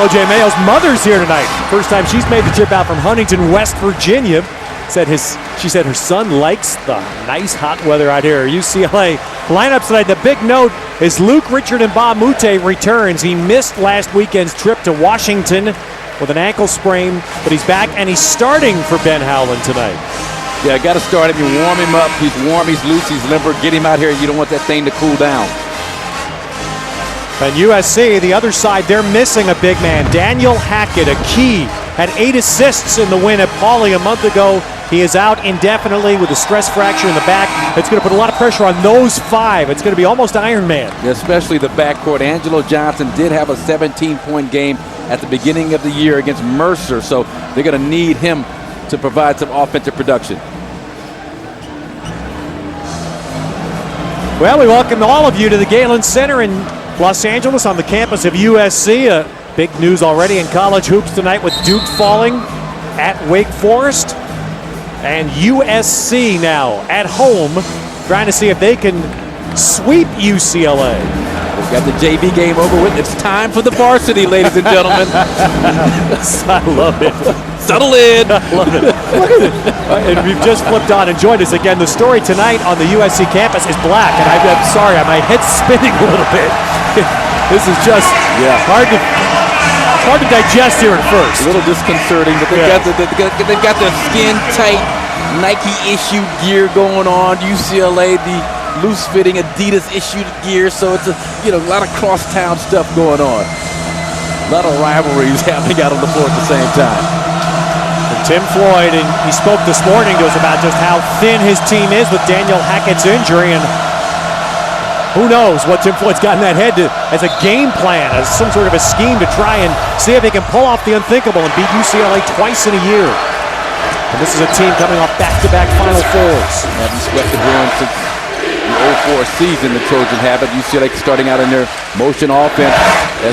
O.J. Mayo's mother's here tonight. First time she's made the trip out from Huntington, West Virginia. She said her son likes the nice hot weather out here. UCLA lineups tonight. The big note is Luke, Richard, and Bob Mute returns. He missed last weekend's trip to Washington with an ankle sprain, but he's back and he's starting for Ben Howland tonight. Yeah, got to start him. You warm him up. He's warm, he's loose, he's limber. Get him out here. You don't want that thing to cool down. And USC, the other side, they're missing a big man. Daniel Hackett, a key, had 8 assists in the win at Pauley a month ago. He is out indefinitely with a stress fracture in the back. It's going to put a lot of pressure on those 5. It's going to be almost Iron Man. Especially the backcourt. Angelo Johnson did have a 17-point game at the beginning of the year against Mercer, so they're going to need him to provide some offensive production. Well, we welcome all of you to the Galen Center in Los Angeles on the campus of USC. Big news already in college hoops tonight with Duke falling at Wake Forest. And USC now at home trying to see if they can sweep UCLA. We've got the JV game over with. It's time for the varsity, ladies and gentlemen. I love it. Settle in. I love it. Look at it. And we've just flipped on and joined us again. The story tonight on the USC campus is black. And I'm sorry, my head's spinning a little bit. This is just hard to digest here at first. A little disconcerting, but they've got their skin-tight Nike-issued gear going on. UCLA, the loose-fitting Adidas-issued gear. So it's a lot of cross-town stuff going on. A lot of rivalries happening out on the floor at the same time. And Tim Floyd, and he spoke this morning to us about just how thin his team is with Daniel Hackett's injury, and who knows what Tim Floyd's got in that head as a game plan, as some sort of a scheme to try and see if he can pull off the unthinkable and beat UCLA twice in a year. And this is a team coming off back-to-back Final Fours. Haven't swept the ground since the 04 season, the Trojans have it. UCLA starting out in their motion offense.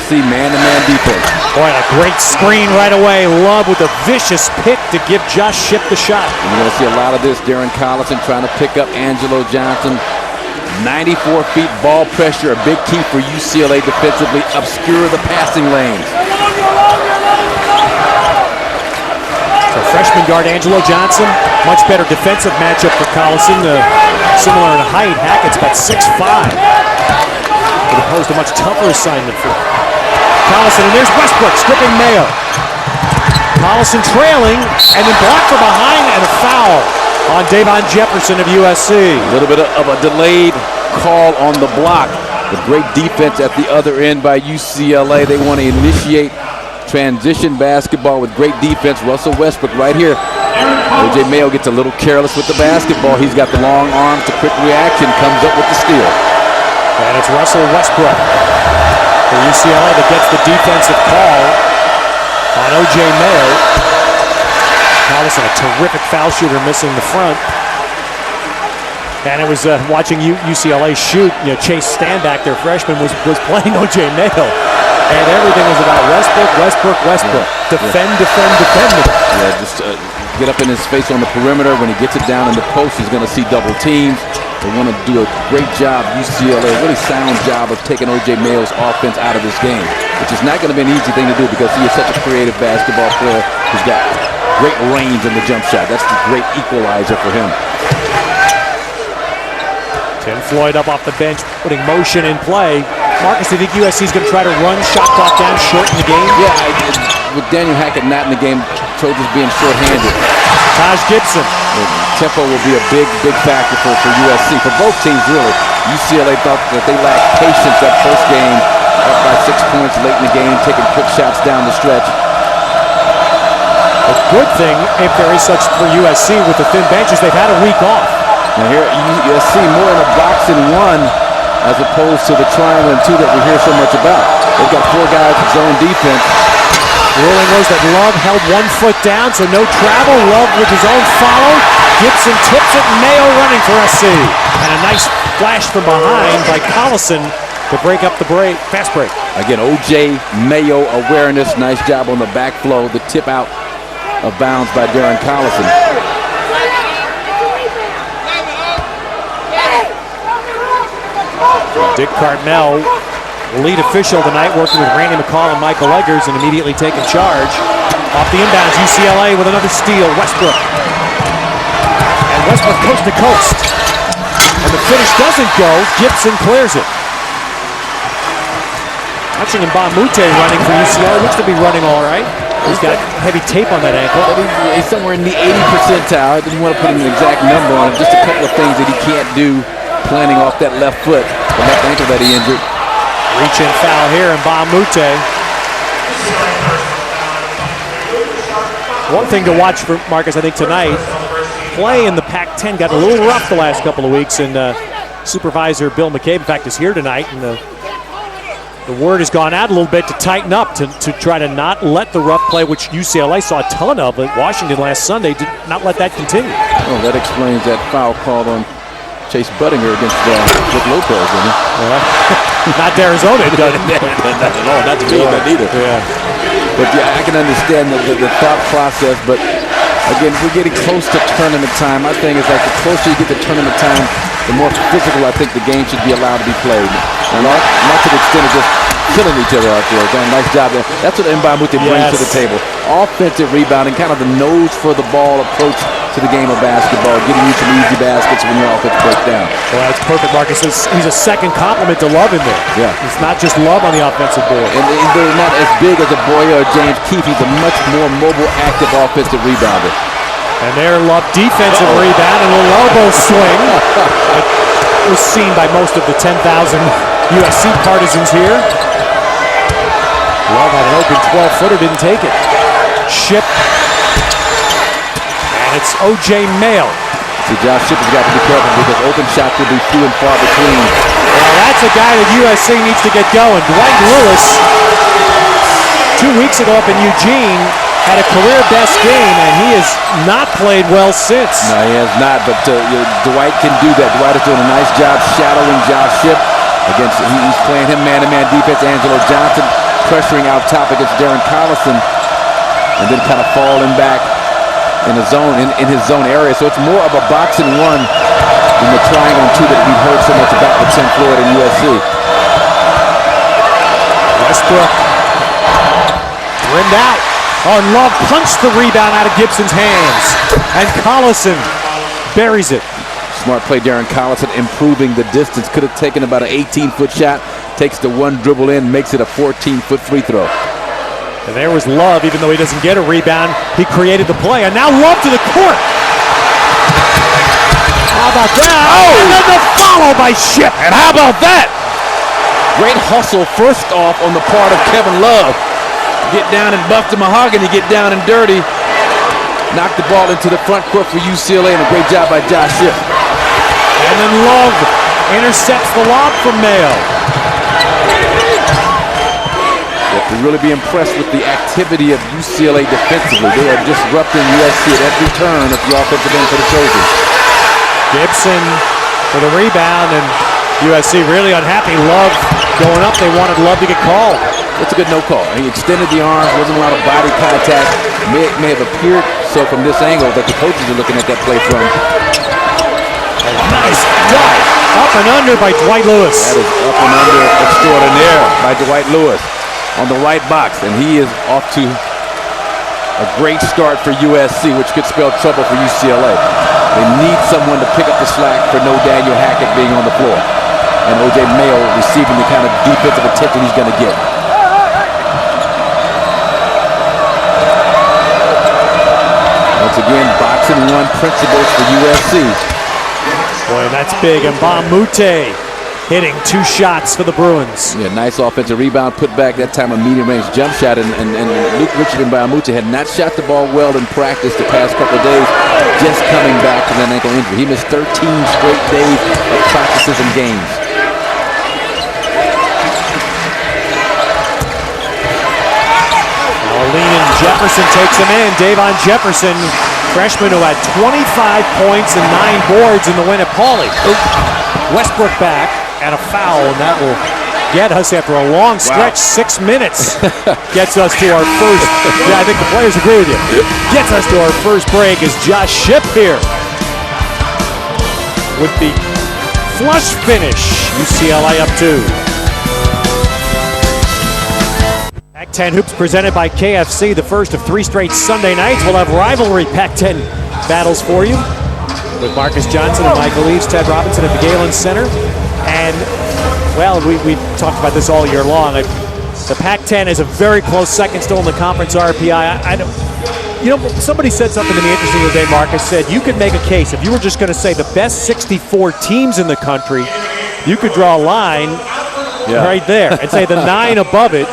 SC man-to-man defense. Boy, a great screen right away. Love with a vicious pick to give Josh Shipp the shot. And you're going to see a lot of this. Darren Collison trying to pick up Angelo Johnson. 94 feet ball pressure, a big key for UCLA defensively. Obscure the passing lanes. So freshman guard Angelo Johnson, much better defensive matchup for Collison. Similar in height, Hackett's about 6'5", as opposed to a much tougher assignment for Collison. And there's Westbrook stripping Mayo. Collison trailing, and then blocked from behind, and a foul on Davon Jefferson of USC. A little bit of a delayed call on the block. With great defense at the other end by UCLA. They want to initiate transition basketball with great defense. Russell Westbrook right here. O.J. Mayo gets a little careless with the basketball. He's got the long arms, the quick reaction, comes up with the steal. And it's Russell Westbrook for UCLA that gets the defensive call on O.J. Mayo. Collison, a terrific foul shooter, missing the front. And it was watching UCLA shoot. Chase Standback, their freshman, was playing O.J. Mayo. And everything was about Westbrook. Defend. Yeah, just get up in his face on the perimeter. When he gets it down in the post, he's going to see double teams. They want to do a great job, UCLA, a really sound job of taking O.J. Mayo's offense out of this game, which is not going to be an easy thing to do because he is such a creative basketball player. He's got great range in the jump shot. That's the great equalizer for him. Tim Floyd up off the bench, putting motion in play. Marcus, do you think USC is going to try to run shot clock down short in the game? Yeah, with Daniel Hackett not in the game, Trojans being short-handed. Taj Gibson. Tempo will be a big factor for USC. For both teams, really. UCLA thought that they lacked patience that first game, up by 6 points late in the game, taking quick shots down the stretch. A good thing, if there is such for USC with the thin benches, they've had a week off. Now here, USC more in a box and one as opposed to the triangle and two that we hear so much about. They've got 4 guys with zone defense. The ruling was that Love held 1 foot down, so no travel. Love with his own follow. Gibson tips it, Mayo running for SC. And a nice flash from behind by Collison to break up the fast break. Again, O.J. Mayo awareness. Nice job on the back flow. The tip out of bounds by Darren Collison. Dick Cartmel lead official tonight, working with Randy McCall and Michael Eggers, and immediately taking charge. Off the inbounds, UCLA with another steal. Westbrook. And Westbrook coast to coast. And the finish doesn't go. Gibson clears it. Watching Mbamute running for UCLA. Looks to be running all right. He's got heavy tape on that ankle. He's somewhere in the 80 percentile. I didn't want to put an exact number on it. Just a couple of things that he can't do, planning off that left foot, the left ankle that he injured. Reach-in foul here, Mbamute. One thing to watch for Marcus, I think, tonight, play in the Pac-10 got a little rough the last couple of weeks, and Supervisor Bill McCabe, in fact, is here tonight, and the word has gone out a little bit to tighten up, to try to not let the rough play, which UCLA saw a ton of at Washington last Sunday, did not let that continue. Oh, that explains that foul called on Chase Budinger against Rick Lopez, didn't it? Not to Arizona, it doesn't. Not at all. Not to me, not either. Yeah. But yeah, I can understand the thought process, but again, we're getting close to tournament time. My thing is, like, the closer you get to tournament time, the more physical I think the game should be allowed to be played. And not to the extent of just killing each other out there. Done a nice job there. That's what Mbamute brings to the table. Offensive rebounding, kind of the nose for the ball approach to the game of basketball, getting you some easy baskets when your offense breaks down. Well, that's perfect, Marcus. He's a second compliment to Love in there. Yeah. It's not just Love on the offensive board. And they're not as big as a Boyer or James Keefe. He's a much more mobile, active offensive rebounder. And there, Love defensive rebound and a little elbow swing. It was seen by most of the 10,000 USC partisans here. Love had an open 12-footer, didn't take it. Ship. And it's O.J. Mayo. See, Josh Ship has got to be careful because open shots will be few and far between. Well, that's a guy that USC needs to get going. Dwight Lewis, 2 weeks ago up in Eugene, had a career-best game, and he has not played well since. No, he has not, but Dwight can do that. Dwight is doing a nice job shadowing Josh Ship. He's playing him man-to-man defense. Angelo Johnson pressuring out top against Darren Collison, and then kind of falling back in the zone, in his zone area. So it's more of a boxing one than the triangle two that we've heard so much about with 10th Florida and USC. Westbrook rimmed out. Oh, and Love punched the rebound out of Gibson's hands, and Collison buries it. Smart play, Darren Collison, improving the distance. Could have taken about an 18-foot shot. Takes the one dribble in, makes it a 14-foot free throw. And there was Love, even though he doesn't get a rebound, he created the play. And now Love to the court. How about that? Oh! And then the follow by Ship. And how about that? Great hustle first off on the part of Kevin Love. Get down and buff the mahogany, get down and dirty. Knock the ball into the front court for UCLA, and a great job by Josh Ship. And then Love intercepts the lob from Mayo. You have to really be impressed with the activity of UCLA defensively. They are disrupting USC at every turn at the offensive end for the Trojans. Gibson for the rebound, and USC really unhappy. Love going up. They wanted Love to get called. It's a good no call. He extended the arms, wasn't a lot of body contact. May have appeared so from this angle that the coaches are looking at that play from. Nice dive. Up and under by Dwight Lewis. That is up and under extraordinaire by Dwight Lewis on the right box. And he is off to a great start for USC, which could spell trouble for UCLA. They need someone to pick up the slack for no Daniel Hackett being on the floor. And O.J. Mayo receiving the kind of defensive attention he's going to get. Once again, boxing one principles for USC. Boy, that's big. And Mbamute hitting 2 shots for the Bruins. Yeah, nice offensive rebound, put back that time a medium-range jump shot, and Luke Richard and Mbamute had not shot the ball well in practice the past couple of days, just coming back from that ankle injury. He missed 13 straight days of practices and games. Leanin Jefferson takes him in. Davon Jefferson, freshman who had 25 points and 9 boards in the win at Pauley. Westbrook back and a foul, and that will get us after a long stretch. 6 minutes gets us to our first. Yeah, I think the players agree with you. Gets us to our first break as Josh Ship here with the flush finish. UCLA up 2. Pac-10 Hoops presented by KFC, the first of 3 straight Sunday nights. We'll have rivalry Pac-10 battles for you with Marcus Johnson and Michael Eaves, Ted Robinson at the Galen Center. And, well, we talked about this all year long. The Pac-10 is a very close second still in the conference RPI. I don't, you know, somebody said something to me interesting today, Marcus, said you could make a case, if you were just going to say the best 64 teams in the country, you could draw a line right there and say the 9 above it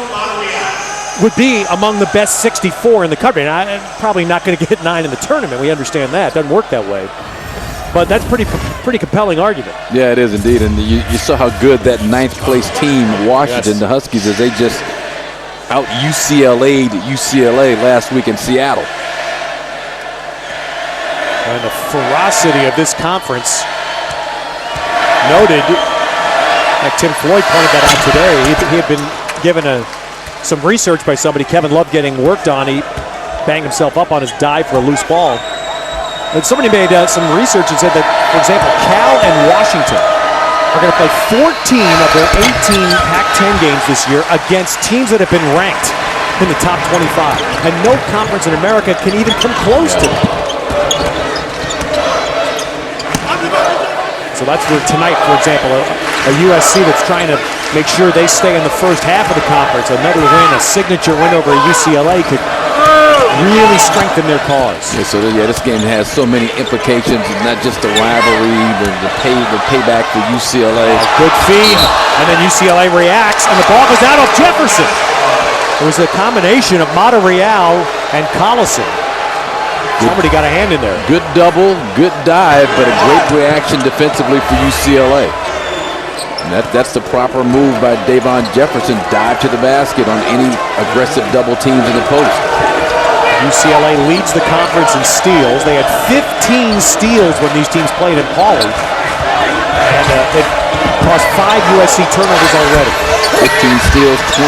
would be among the best 64 in the country. And I'm probably not going to get 9 in the tournament. We understand that. It doesn't work that way. But that's pretty compelling argument. Yeah, it is indeed. And you saw how good that 9th place team, Washington, the Huskies, as they just out UCLA'd UCLA last week in Seattle. And the ferocity of this conference noted, like Tim Floyd pointed that out today. He had been given some research by somebody, Kevin Love, getting worked on. He banged himself up on his dive for a loose ball. And somebody made some research and said that, for example, Cal and Washington are going to play 14 of their 18 Pac-10 games this year against teams that have been ranked in the top 25. And no conference in America can even come close to them. So that's where tonight, for example, a USC that's trying to make sure they stay in the first half of the conference. Another win, a signature win over UCLA could really strengthen their cause. Yeah, so this game has so many implications, not just the rivalry, the payback for UCLA. Good feed, and then UCLA reacts, and the ball goes out of Jefferson. It was a combination of Monterreal and Collison. Somebody got a hand in there. Good double, good dive, but a great reaction defensively for UCLA. And that's the proper move by Davon Jefferson. Dive to the basket on any aggressive double teams in the post. UCLA leads the conference in steals. They had 15 steals when these teams played in Pauley. And they've caused 5 USC turnovers already. 15 steals, 25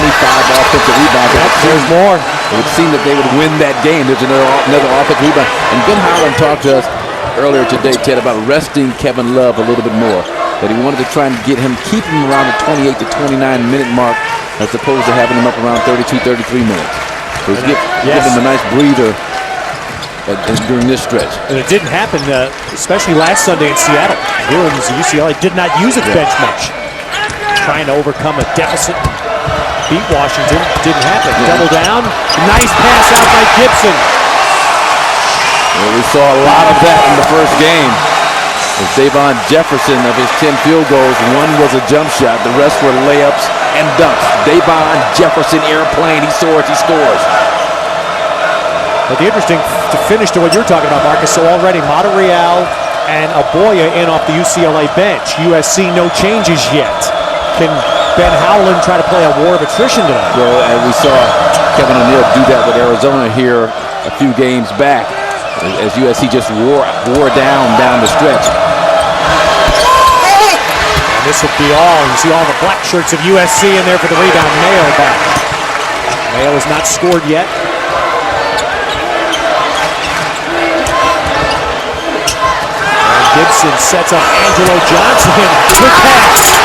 offensive rebounds. There's more. It would seem that they would win that game. There's another offensive rebound. And Ben Howland talked to us earlier today, Ted, about resting Kevin Love a little bit more. That he wanted to try and keep him around the 28 to 29 minute mark as opposed to having him up around 32, 33 minutes. So he's give him a nice breather during this stretch. And it didn't happen, especially last Sunday in Seattle. Bruins, UCLA did not use its bench much. Trying to overcome a deficit, beat Washington, didn't happen. Double down, nice pass out by Gibson. Well, we saw a lot of that in the first game. As Davon Jefferson, of his 10 field goals, 1 was a jump shot. The rest were layups and dunks. Davon Jefferson airplane, he soars, he scores. But the interesting to finish to what you're talking about, Marcus, so already Monterreal and Aboya in off the UCLA bench. USC no changes yet. Can Ben Howland try to play a war of attrition tonight? Well, and we saw Kevin O'Neal do that with Arizona here a few games back, as USC just wore down the stretch. And this will be all. You see all the black shirts of USC in there for the rebound. Mayo back. Mayo has not scored yet. And Gibson sets up Angelo Johnson. Good pass.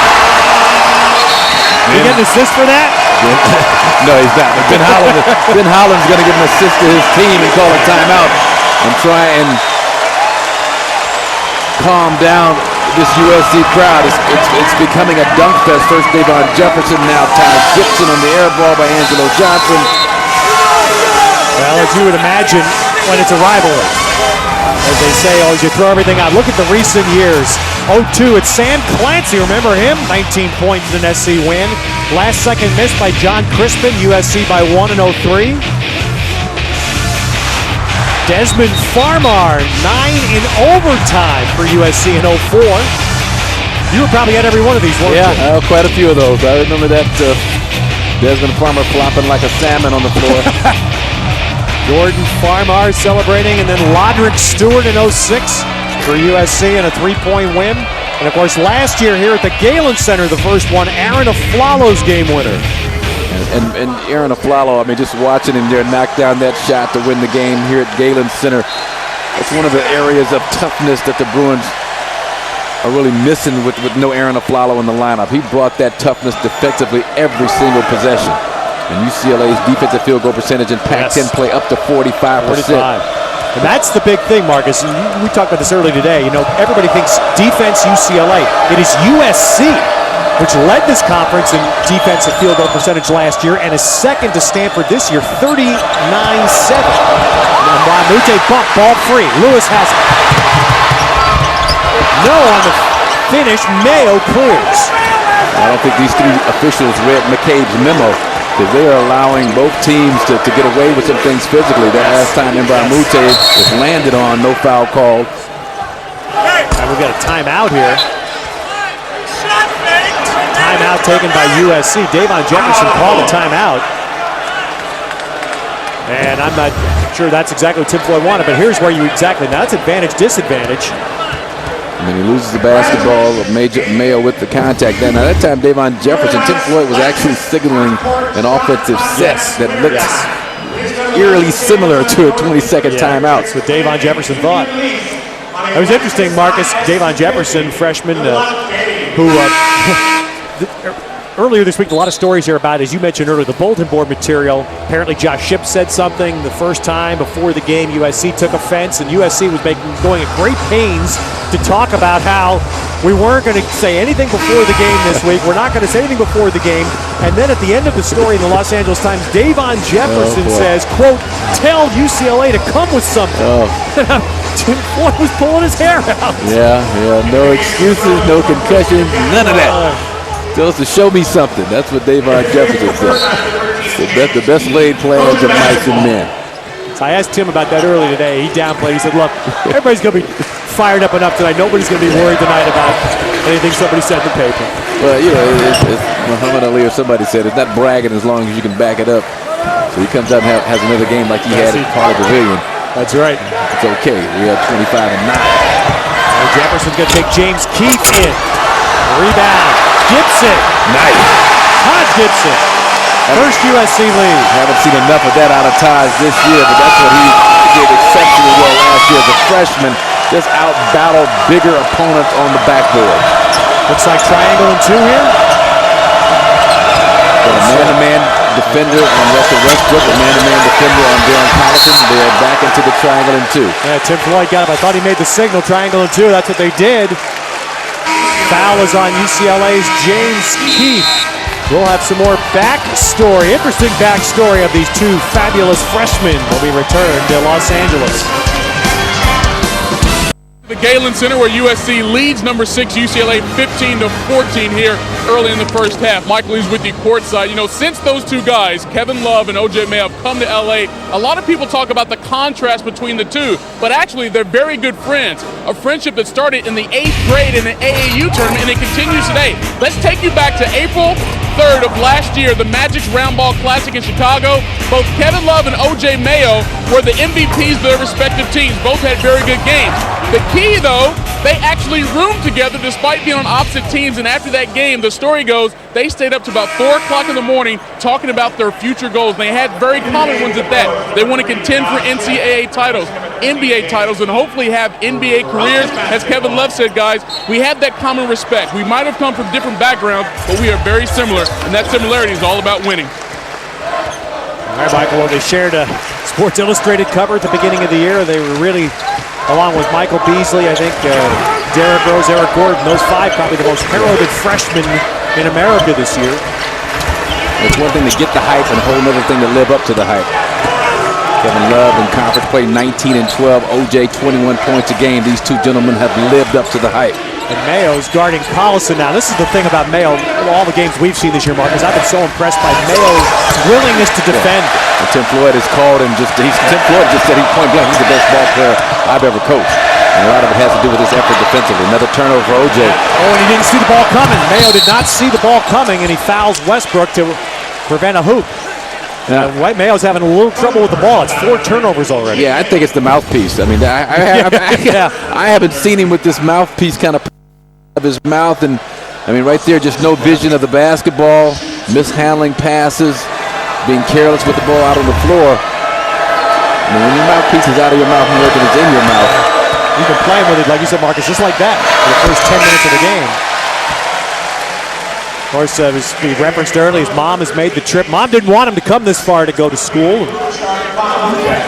You get an assist for that? No, he's not. But Ben Howland's going to give an assist to his team and call a timeout and try and calm down this USC crowd. It's becoming a dunk fest. First Davon Jefferson, now Ty Gibson on the air ball by Angelo Johnson. Well, as you would imagine when it's a rivalry. As they say, as you throw everything out. Look at the recent years. 0-2, it's Sam Clancy, remember him? 19 points in an SC win. Last second miss by John Crispin, USC by 1 in 03. Desmond Farmar, 9 in overtime for USC in 04. You were probably at every one of these, weren't you? Yeah, quite a few of those. I remember that Desmond Farmar flopping like a salmon on the floor. Jordan Farmar celebrating, and then Lodrick Stewart in 06 for USC in a 3-point win. And of course, last year here at the Galen Center, the first one, Aaron Aflalo's game winner. And Aaron Aflalo, I mean, just watching him there knock down that shot to win the game here at Galen Center. It's one of the areas of toughness that the Bruins are really missing with no Aaron Aflalo in the lineup. He brought that toughness defensively every single possession. And UCLA's defensive field goal percentage in Pac-10 play up to 45%. 45. And that's the big thing, Marcus. We talked about this earlier today. You know, everybody thinks defense UCLA. It is USC, which led this conference in defensive field goal percentage last year and is second to Stanford this year, 39-7. And Wamute bump, ball free. Lewis has it. No on the finish. Mayo clears. I don't think these three officials read McCabe's memo, because they are allowing both teams to get away with some things physically. That last time Mbamute was landed on, no foul called. And we've got a timeout here. Timeout taken by USC. Davon Jefferson called a timeout. And I'm not sure that's exactly what Tim Floyd wanted, but here's where you exactly, now that's advantage, disadvantage. I mean, he loses the basketball, Mayo with the contact there. Now that time, Davon Jefferson, Tim Floyd was actually signaling an offensive set that looked eerily similar to a 20-second timeout. That's what Davon Jefferson thought. It was interesting, Marcus. Davon Jefferson, freshman, who earlier this week, a lot of stories here about, as you mentioned earlier, the bulletin board material. Apparently Josh Shipp said something the first time before the game. USC took offense, and USC was going at great pains to talk about how we weren't going to say anything before the game this week. We're not going to say anything before the game. And then at the end of the story in the Los Angeles Times, Davon Jefferson says, quote, "Tell UCLA to come with something." Tim Floyd was pulling his hair out. Yeah, no excuses, no concussions, none of that. Tell us to show me something. That's what Davon Jefferson said. The best laid plans of mice and men. So I asked Tim about that earlier today. He downplayed. He said, look, everybody's going to be fired up enough tonight. Nobody's going to be worried tonight about anything somebody said in the paper. Well, you know, it's Muhammad Ali or somebody said, it's not bragging as long as you can back it up. So he comes out and has another game like he had at Carter Pavilion. That's right. It's okay. We have 25-9. And Jefferson's going to take James Keefe in. Rebound. Gibson. Nice. Todd Gibson. First USC lead. Haven't seen enough of that out of Taj this year, but that's what he did exceptionally well last year as a freshman. Just out-battled bigger opponents on the backboard. Looks like triangle and two here. Got a man-to-man defender on Russell Westbrook, a man-to-man defender on Darren Collison. They are back into the triangle and two. Yeah, Tim Floyd got him. I thought he made the signal, triangle and two. That's what they did. Foul is on UCLA's James Keefe. We'll have some more backstory, interesting backstory of these two fabulous freshmen when we return to Los Angeles. The Galen Center, where USC leads number 6 UCLA 15-14 here early in the first half. Michael is with you courtside. You know, since those two guys, Kevin Love and OJ Mayo, have come to LA, a lot of people talk about the contrast between the two, but actually they're very good friends. A friendship that started in the 8th grade in an AAU tournament, and it continues today. Let's take you back to April 3rd of last year, the Magic's Round Ball Classic in Chicago. Both Kevin Love and OJ Mayo were the MVPs of their respective teams. Both had very good games. The key, though, they actually roomed together despite being on opposite teams, and after that game, the story goes, they stayed up to about 4 o'clock in the morning talking about their future goals. They had very common ones at that. They want to contend for NCAA titles, NBA titles, and hopefully have NBA careers. As Kevin Love said, guys, we have that common respect. We might have come from different backgrounds, but we are very similar, and that similarity is all about winning. All right, Michael, well, they shared a Sports Illustrated cover at the beginning of the year. They were really, along with Michael Beasley, I think, Derrick Rose, Eric Gordon, those five probably the most heralded freshmen in America this year. It's one thing to get the hype and a whole other thing to live up to the hype. Kevin Love in conference play 19 and 12, OJ 21 points a game. These two gentlemen have lived up to the hype. And Mayo's guarding Collison now. This is the thing about Mayo, all the games we've seen this year, Marcus. I've been so impressed by Mayo's willingness to defend. And Tim Floyd has called him Tim Floyd just said he's point blank, he's the best ball player I've ever coached. And a lot of it has to do with his effort defensively. Another turnover for OJ. Oh, and he didn't see the ball coming. Mayo did not see the ball coming, and he fouls Westbrook to prevent a hoop. White Mayo's having a little trouble with the ball. It's 4 turnovers already. Yeah, I think it's the mouthpiece. I mean, I haven't seen him with this mouthpiece kind of his mouth, and I mean, right there, just no vision of the basketball, mishandling passes, being careless with the ball out on the floor. I mean, when your mouthpiece is out of your mouth more than it's in your mouth. You've been playing with it, like you said, Marcus, just like that for the first 10 minutes of the game. course, as we referenced earlier, his mom has made the trip. Mom didn't want him to come this far to go to school.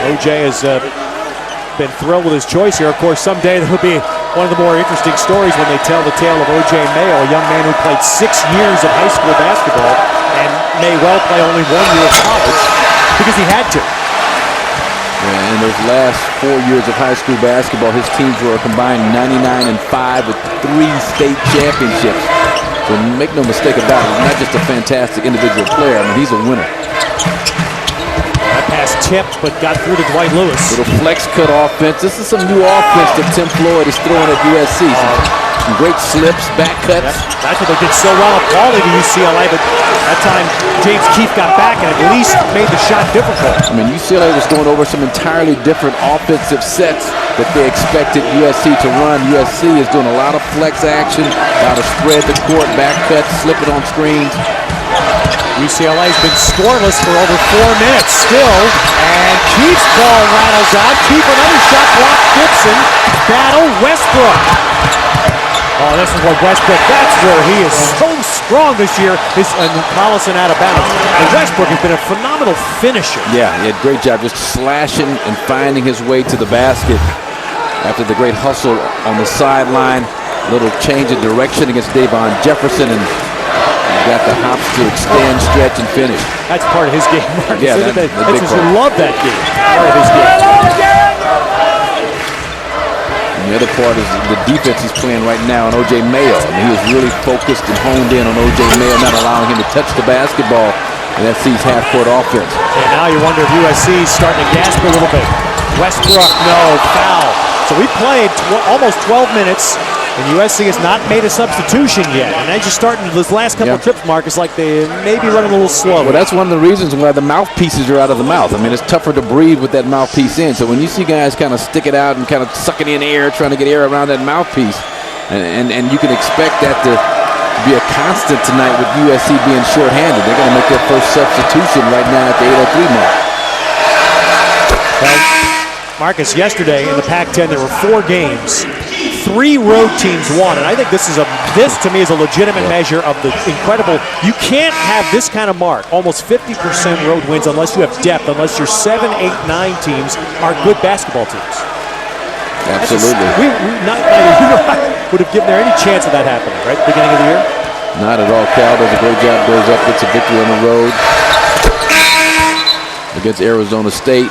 OJ has been thrilled with his choice here. Of course, someday there'll be one of the more interesting stories when they tell the tale of OJ Mayo, a young man who played 6 years of high school basketball and may well play only 1 year of college because he had to. Yeah, in those last 4 years of high school basketball, his teams were a combined 99-5 with 3 state championships. So make no mistake about it, he's not just a fantastic individual player. I mean, he's a winner. That pass tipped, but got through to Dwight Lewis. Little flex cut offense. This is some new offense that Tim Floyd is throwing at USC. Some great slips, back cuts. That's what they did so well at quality to UCLA, but that time James Keefe got back and at least made the shot difficult. I mean, UCLA was going over some entirely different offensive sets that they expected USC to run. USC is doing a lot of flex action, a lot of spread the court, back cuts, slip it on screens. UCLA's been scoreless for over 4 minutes still, and Keefe's ball rattles out. Keefe another shot block. Gibson battle Westbrook. Oh, this is what Westbrook, that's where he is so strong this year, and Collison out of bounds. And Westbrook has been a phenomenal finisher. Yeah, he had a great job just slashing and finding his way to the basket after the great hustle on the sideline. Little change of direction against Davon Jefferson, and got the hops to extend, stretch, and finish. That's part of his game, Marcus. Yeah, that's big what part. you love that game. Part of his game. And the other part is the defense he's playing right now on O.J. Mayo. I mean, he was really focused and honed in on O.J. Mayo, not allowing him to touch the basketball, and that sees half-court offense. And now you wonder if USC is starting to gasp a little bit. Westbrook, no, foul. So we played almost 12 minutes, and USC has not made a substitution yet. And as you're starting this last couple of trips, Marcus, like they may be running a little slow. Well, that's one of the reasons why the mouthpieces are out of the mouth. I mean, it's tougher to breathe with that mouthpiece in. So when you see guys kind of stick it out and kind of sucking in air, trying to get air around that mouthpiece, and you can expect that to be a constant tonight with USC being shorthanded. They're going to make their first substitution right now at the 8:03 mark. Well, Marcus, yesterday in the Pac-10 there were 4 games. 3 road teams won, and I think this to me is a legitimate measure of the incredible. You can't have this kind of mark, almost 50% road wins, unless you have depth, unless your 7, 8, 9 teams are good basketball teams. Absolutely. Neither you nor I would have given there any chance of that happening, right, at the beginning of the year? Not at all. Cal does a great job, goes up, gets a victory on the road against Arizona State.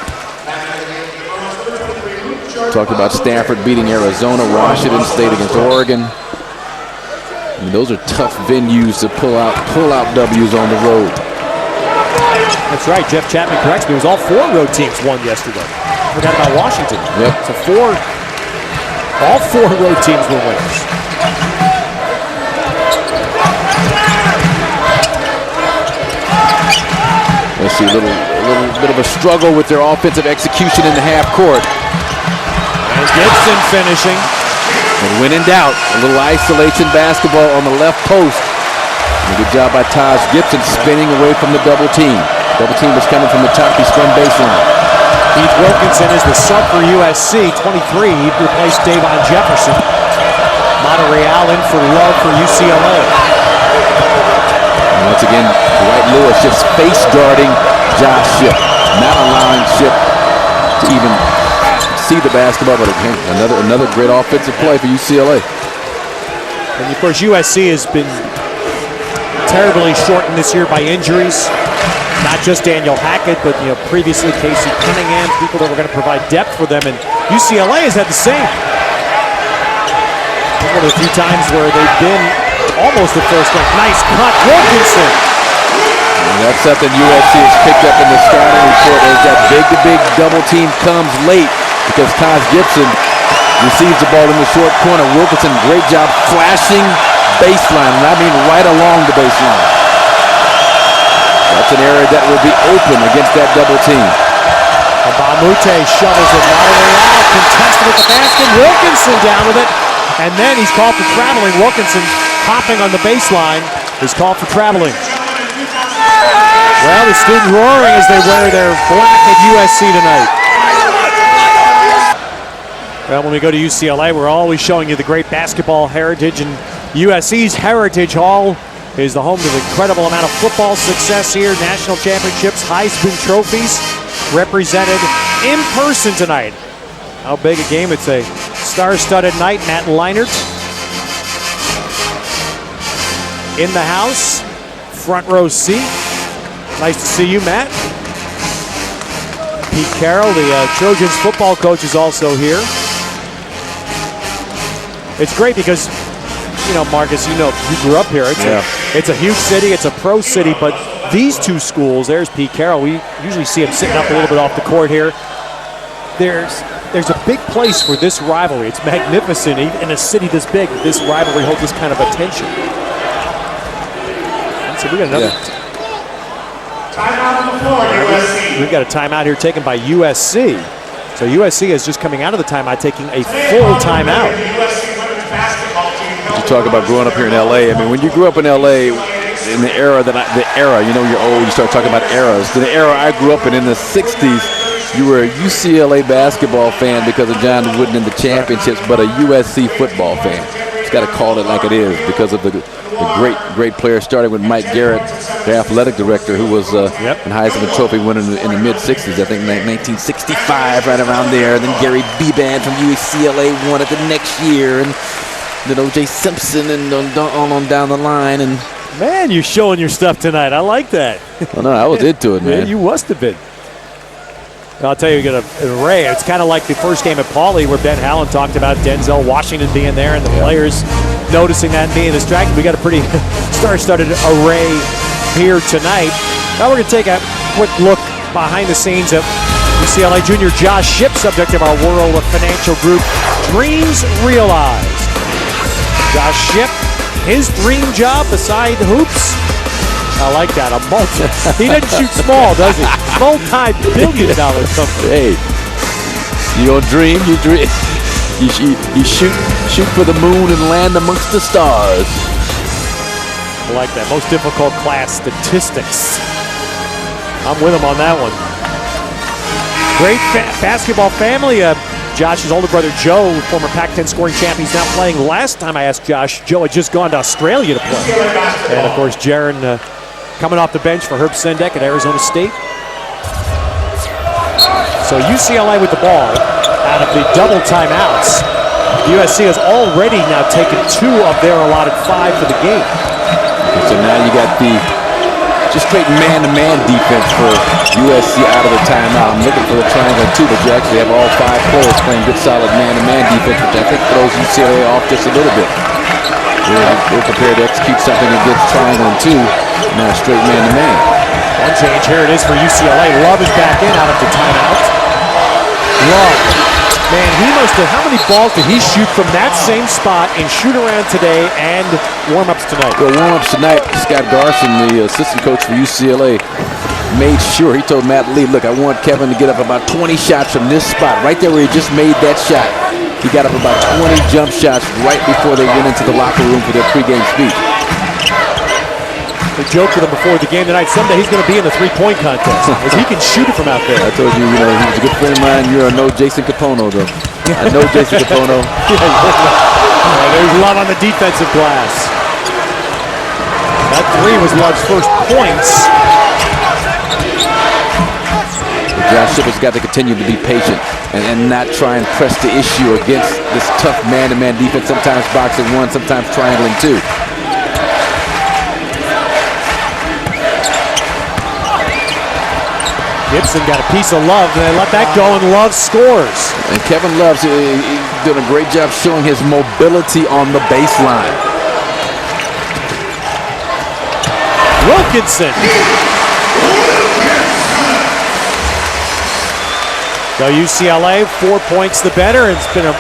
Talked about Stanford beating Arizona, Washington State against Oregon. I mean, those are tough venues to pull out W's on the road. That's right. Jeff Chapman corrects me. It was all 4 road teams won yesterday. Forgot about Washington. Yep. So all 4 road teams were winners. Let's see, a little bit of a struggle with their offensive execution in the half court. And Gibson finishing. And when in doubt, a little isolation basketball on the left post. And a good job by Taj Gibson spinning away from the double team. Double team was coming from the top. He spun baseline. Keith Wilkinson is the sub for USC, 23. He replaced Davon Jefferson. Monterreal in for Love for UCLA. And once again, Dwight Lewis just face guarding Josh Shipp, not allowing Shipp to even see the basketball, but again, another great offensive play for UCLA. And of course, USC has been terribly shortened this year by injuries. Not just Daniel Hackett, but previously Casey Cunningham, people that were going to provide depth for them, and UCLA has had the same. One of the few times where they've been almost the first rank. Nice cut, Wilkinson. And that's something USC has picked up in the scouting report as that big double team comes late. Because Taj Gibson receives the ball in the short corner. Wilkinson, great job flashing baseline, and I mean right along the baseline. That's an area that will be open against that double team. And Bamute shovels it. Monterreal contested with the basket. Wilkinson down with it. And then he's called for traveling. Wilkinson hopping on the baseline is called for traveling. Well, the students roaring as they wear their black at USC tonight. Well, when we go to UCLA, we're always showing you the great basketball heritage, and USC's heritage all is the home to the incredible amount of football success here. National championships, Heisman trophies represented in person tonight. How big a game. It's a star-studded night. Matt Leinart in the house, front row seat. Nice to see you, Matt. Pete Carroll, the Trojans football coach, is also here. It's great because, you know, Marcus, you grew up here. It's a huge city. It's a pro city, but these two schools, there's Pete Carroll. We usually see him sitting up a little bit off the court here. There's a big place for this rivalry. It's magnificent in a city this big. This rivalry holds this kind of attention. So we got another timeout on the floor, USC. We've got a timeout here taken by USC. So USC is just coming out of the timeout, taking a full timeout. You talk about growing up here in LA. I mean, when you grew up in LA, in the era you know, you're old, you start talking about eras. The era I grew up in the 60s, you were a UCLA basketball fan because of John Wooden in the championships, but a USC football fan. Just got to call it like it is because of the great players, starting with Mike Garrett, the athletic director, who was an Heisman Trophy winner in the mid-'60s, I think 1965, right around there. And then Gary Beban from UCLA won it the next year, and then O.J. Simpson, and on down the line. And man, you're showing your stuff tonight. I like that. Well, no, I was into it, man. Yeah, you must have been. I'll tell you, you got an array. It's kind of like the first game at Pauley where Ben Hallen talked about Denzel Washington being there and the players noticing that and being distracted. We got a pretty star-studded array here tonight. Now we're going to take a quick look behind the scenes of UCLA junior Josh Shipp, subject of our World Financial Group Dreams Realized. Josh Shipp, his dream job beside hoops. I like that. He doesn't shoot small, does he? Multi-billion-dollar company. Hey, you don't dream, you dream. You shoot for the moon and land amongst the stars. I like that. Most difficult class, statistics. I'm with him on that one. Great basketball family. Josh's older brother Joe, former Pac-10 scoring champion, is now playing. Last time I asked Josh, Joe had just gone to Australia to play. And of course, Jaron coming off the bench for Herb Sendek at Arizona State. So UCLA with the ball out of the double timeouts. USC has already now taken 2 of their allotted 5 for the game. So now you got the just straight man-to-man defense for USC out of the timeout. I'm looking for the triangle too, but you actually have all 5 players playing good, solid man-to-man defense, which I think throws UCLA off just a little bit. They're prepared to execute something against triangle and 2. Now straight man-to-man. One change, here it is for UCLA. Love is back in out of the timeout. Love. Man, he must have, how many balls did he shoot from that same spot in shoot-around today and warm-ups tonight? Well, warm-ups tonight, Scott Garson, the assistant coach for UCLA, made sure, he told Matt Lee, look, I want Kevin to get up about 20 shots from this spot, right there where he just made that shot. He got up about 20 jump shots right before they went into the locker room for their pregame speech. We joked with him before the game tonight. Someday he's going to be in the three-point contest. He can shoot it from out there. I told you, he was a good friend of mine. You're a no Jason Capono, though. I know Jason Capono. There's Love on the defensive glass. That 3 was Love's first points. Josh Shipp has got to continue to be patient and not try and press the issue against this tough man-to-man defense, sometimes boxing 1, sometimes triangling 2. Gibson got a piece of Love, and they let that go, and Love scores. And Kevin Love's doing a great job showing his mobility on the baseline. Wilkinson. So UCLA, 4 points the better. It's been a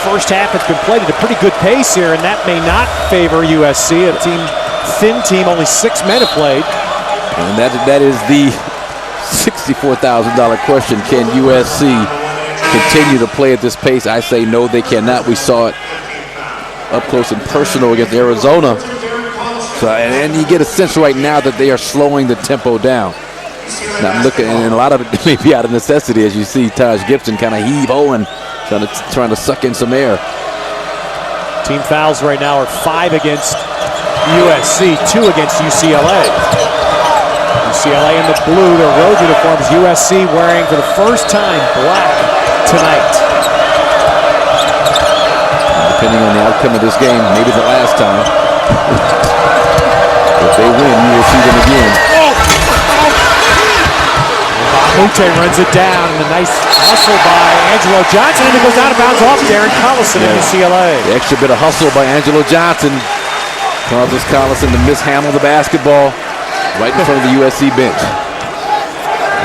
first half that's been played at a pretty good pace here, and that may not favor USC, a thin team. Only 6 men have played. And that is the $64,000 question. Can USC continue to play at this pace? I say no, they cannot. We saw it up close and personal against Arizona. So, and you get a sense right now that they are slowing the tempo down. Now I'm looking, and a lot of it may be out of necessity, as you see Taj Gibson kind of heave-hoing, trying to suck in some air. Team fouls right now are 5 against USC, 2 against UCLA. UCLA in the blue, their road uniforms. USC wearing for the first time black tonight. Depending on the outcome of this game, maybe the last time. If they win, you will see them again. Ncaa runs it down, and a nice hustle by Angelo Johnson, and it goes out of bounds off Darren Collison of UCLA. The extra bit of hustle by Angelo Johnson causes Collison to mishandle the basketball right in front of the USC bench.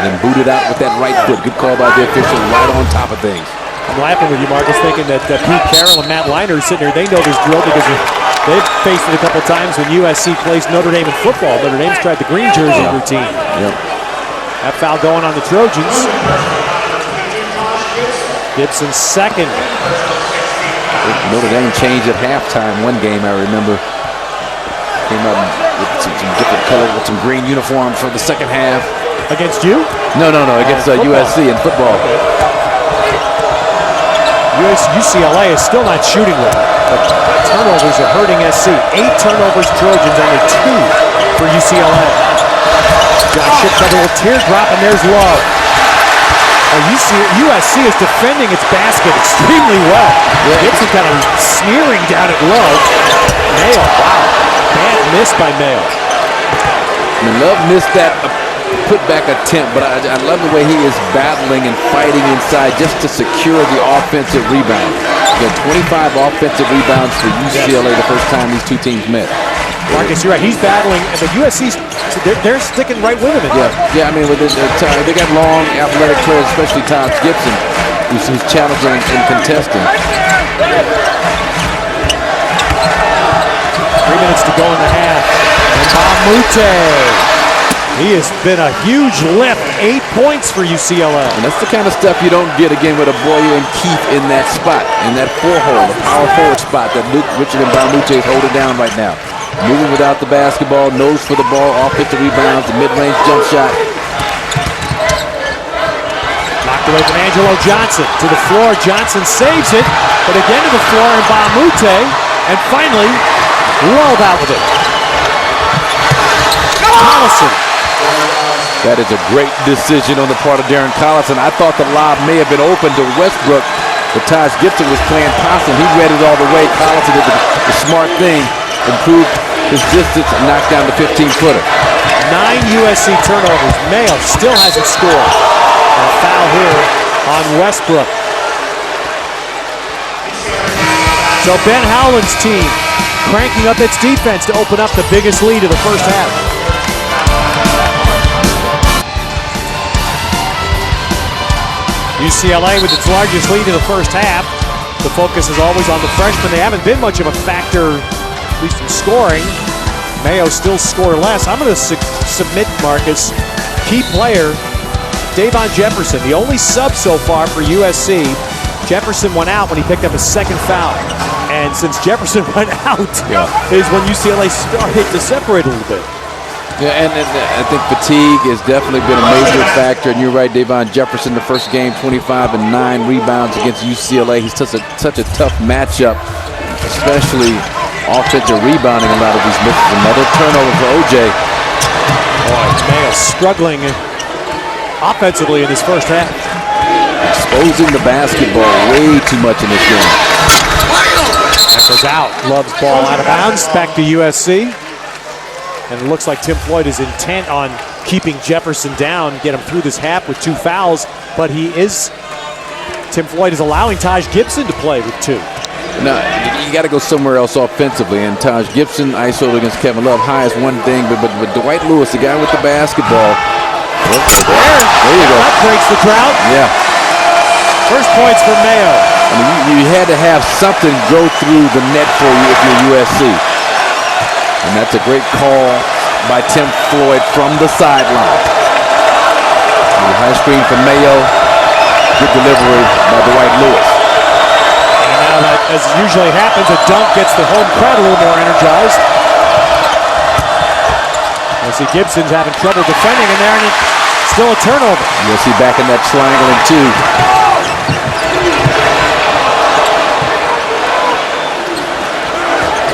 And then booted out with that right foot. Good call by the official, right on top of things. I'm laughing with you, Marcus, thinking that Pete Carroll and Matt Leinart are sitting here. They know this drill because they've faced it a couple times when USC plays Notre Dame in football. Notre Dame's tried the green jersey routine. Yep. That foul going on the Trojans. Gibson's second. Notre Dame changed at halftime one game, I remember. Came out with some different color, with some green uniform for the second half. Against you? No, against USC in football. UCLA is still not shooting well, but turnovers are hurting SC. 8 turnovers, Trojans, only 2 for UCLA. Josh ships over with teardrop, and there's Love. USC is defending its basket extremely well. Gibson kind of sneering down at Love. Mayo, wow. Bad miss by Mayo. Love missed that putback attempt, but I love the way he is battling and fighting inside just to secure the offensive rebound. He had 25 offensive rebounds for UCLA the first time these two teams met. Marcus, you're right. He's battling, but USC's they're sticking right with him. Yeah. I mean, they got long, athletic players, especially Taj Gibson, who's challenging and contesting. 3 minutes to go in the half. And Mamute. He has been a huge lift. 8 points for UCLA. And that's the kind of stuff you don't get again with a Boyer and Keith in that spot, in that 4-hole, the power forward spot that Richard and Mamute is holding down right now. Moving without the basketball, nose for the ball, offensive rebounds, the mid-range jump shot. Knocked away from Angelo Johnson. To the floor, Johnson saves it, but again to the floor and Mamute, and finally, Love out with it. Collison. That is a great decision on the part of Darren Collison. I thought the lob may have been open to Westbrook, but Taj Gibson was playing possum. He read it all the way. Collison did the smart thing, improved his distance, and knocked down the 15-footer. 9 USC turnovers. Mayo still hasn't scored. And a foul here on Westbrook. So Ben Howland's team cranking up its defense to open up the biggest lead of the first half. UCLA with its largest lead in the first half. The focus is always on the freshmen. They haven't been much of a factor, at least in scoring. Mayo still scoreless. I'm going to submit, Marcus, key player, Davon Jefferson, the only sub so far for USC. Jefferson went out when he picked up his second foul. And since Jefferson went out is when UCLA started to separate a little bit. Yeah, and I think fatigue has definitely been a major factor. And you're right, Davon Jefferson, the first game, 25 and 9 rebounds against UCLA. He's such a tough matchup, especially offensive rebounding a lot of these misses. Another turnover for OJ. Boy, Mayo struggling offensively in this first half. Exposing the basketball way too much in this game. That goes out. Love's ball out of bounds. Back to USC. And it looks like Tim Floyd is intent on keeping Jefferson down, get him through this half with 2 fouls. But Tim Floyd is allowing Taj Gibson to play with 2. No, you got to go somewhere else offensively. And Taj Gibson ISO'd against Kevin Love. High is one thing, but Dwight Lewis, the guy with the basketball. There you go. That breaks the drought. Yeah. First points for Mayo. I mean, you had to have something go through the net for you if you're USC. And that's a great call by Tim Floyd from the sideline. The high screen for Mayo. Good delivery by Dwight Lewis. And now that, as usually happens, a dunk gets the home crowd a little more energized. I see Gibson's having trouble defending in there, and it's still a turnover. USC back in that triangle in 2.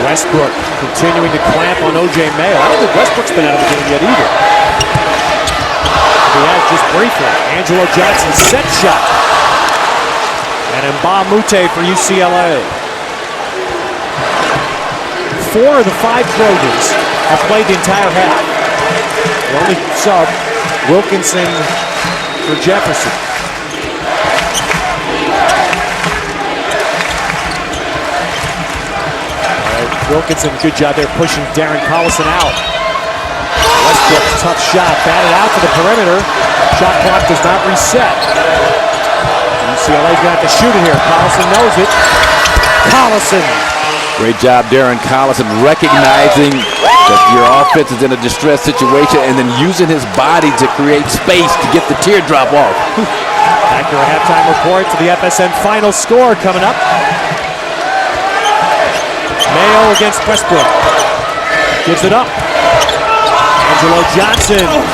Westbrook continuing to clamp on O.J. Mayo. I don't think Westbrook's been out of the game yet either. He has just briefly. Angelo Johnson set shot. And Ncaa for UCLA. 4 of the 5 Trojans have played the entire half. The only sub, Wilkinson for Jefferson. Wilkinson, good job there pushing Darren Collison out. Westbrook, tough shot, batted out to the perimeter. Shot clock does not reset. UCLA's got to shoot it here. Collison knows it. Collison. Great job, Darren Collison, recognizing that your offense is in a distressed situation and then using his body to create space to get the teardrop off. Back to our halftime report to the FSN final score coming up. Mayo against Westbrook. Gives it up. Angelo Johnson. Boy,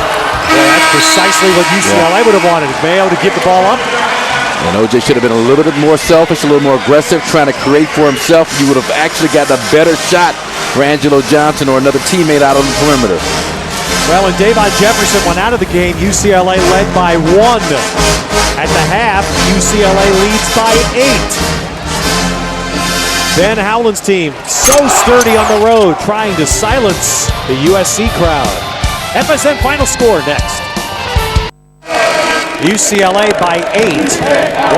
that's precisely what UCLA would have wanted. Mayo to give the ball up. And OJ should have been a little bit more selfish, a little more aggressive, trying to create for himself. You would have actually gotten a better shot for Angelo Johnson or another teammate out on the perimeter. Well, when Davon Jefferson went out of the game, UCLA led by 1. At the half, UCLA leads by 8. Ben Howland's team so sturdy on the road, trying to silence the USC crowd. FSN final score next. UCLA by 8.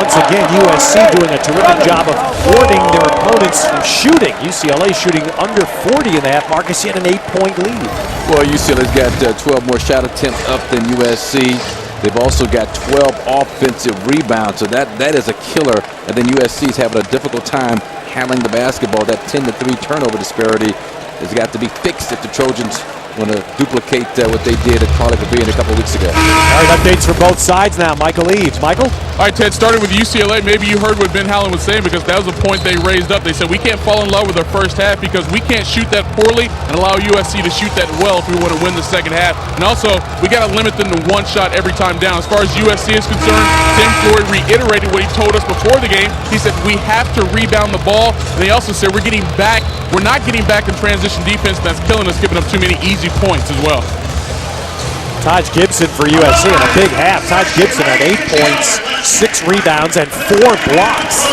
Once again, USC doing a terrific job of thwarting their opponents from shooting. UCLA shooting under 40 in the half. Marcus, yet an 8-point lead. Well, UCLA's got 12 more shot attempts up than USC. They've also got 12 offensive rebounds, so that is a killer. And then USC's having a difficult time handling the basketball. That 10-3 turnover disparity has got to be fixed if the Trojans want to duplicate what they did at Carly Pavilion a couple weeks ago. All right, updates from both sides now. Michael Eaves. Michael? All right, Ted, starting with UCLA, maybe you heard what Ben Howland was saying because that was a point they raised up. They said we can't fall in love with our first half because we can't shoot that poorly and allow USC to shoot that well if we want to win the second half. And also, we got to limit them to 1 shot every time down. As far as USC is concerned, Tim Floyd reiterated what he told us before the game. He said we have to rebound the ball, and he also said we're not getting back in transition defense, and that's killing us, giving up too many easy points as well. Taj Gibson for USC in a big half. Taj Gibson had 8 points, 6 rebounds, and 4 blocks.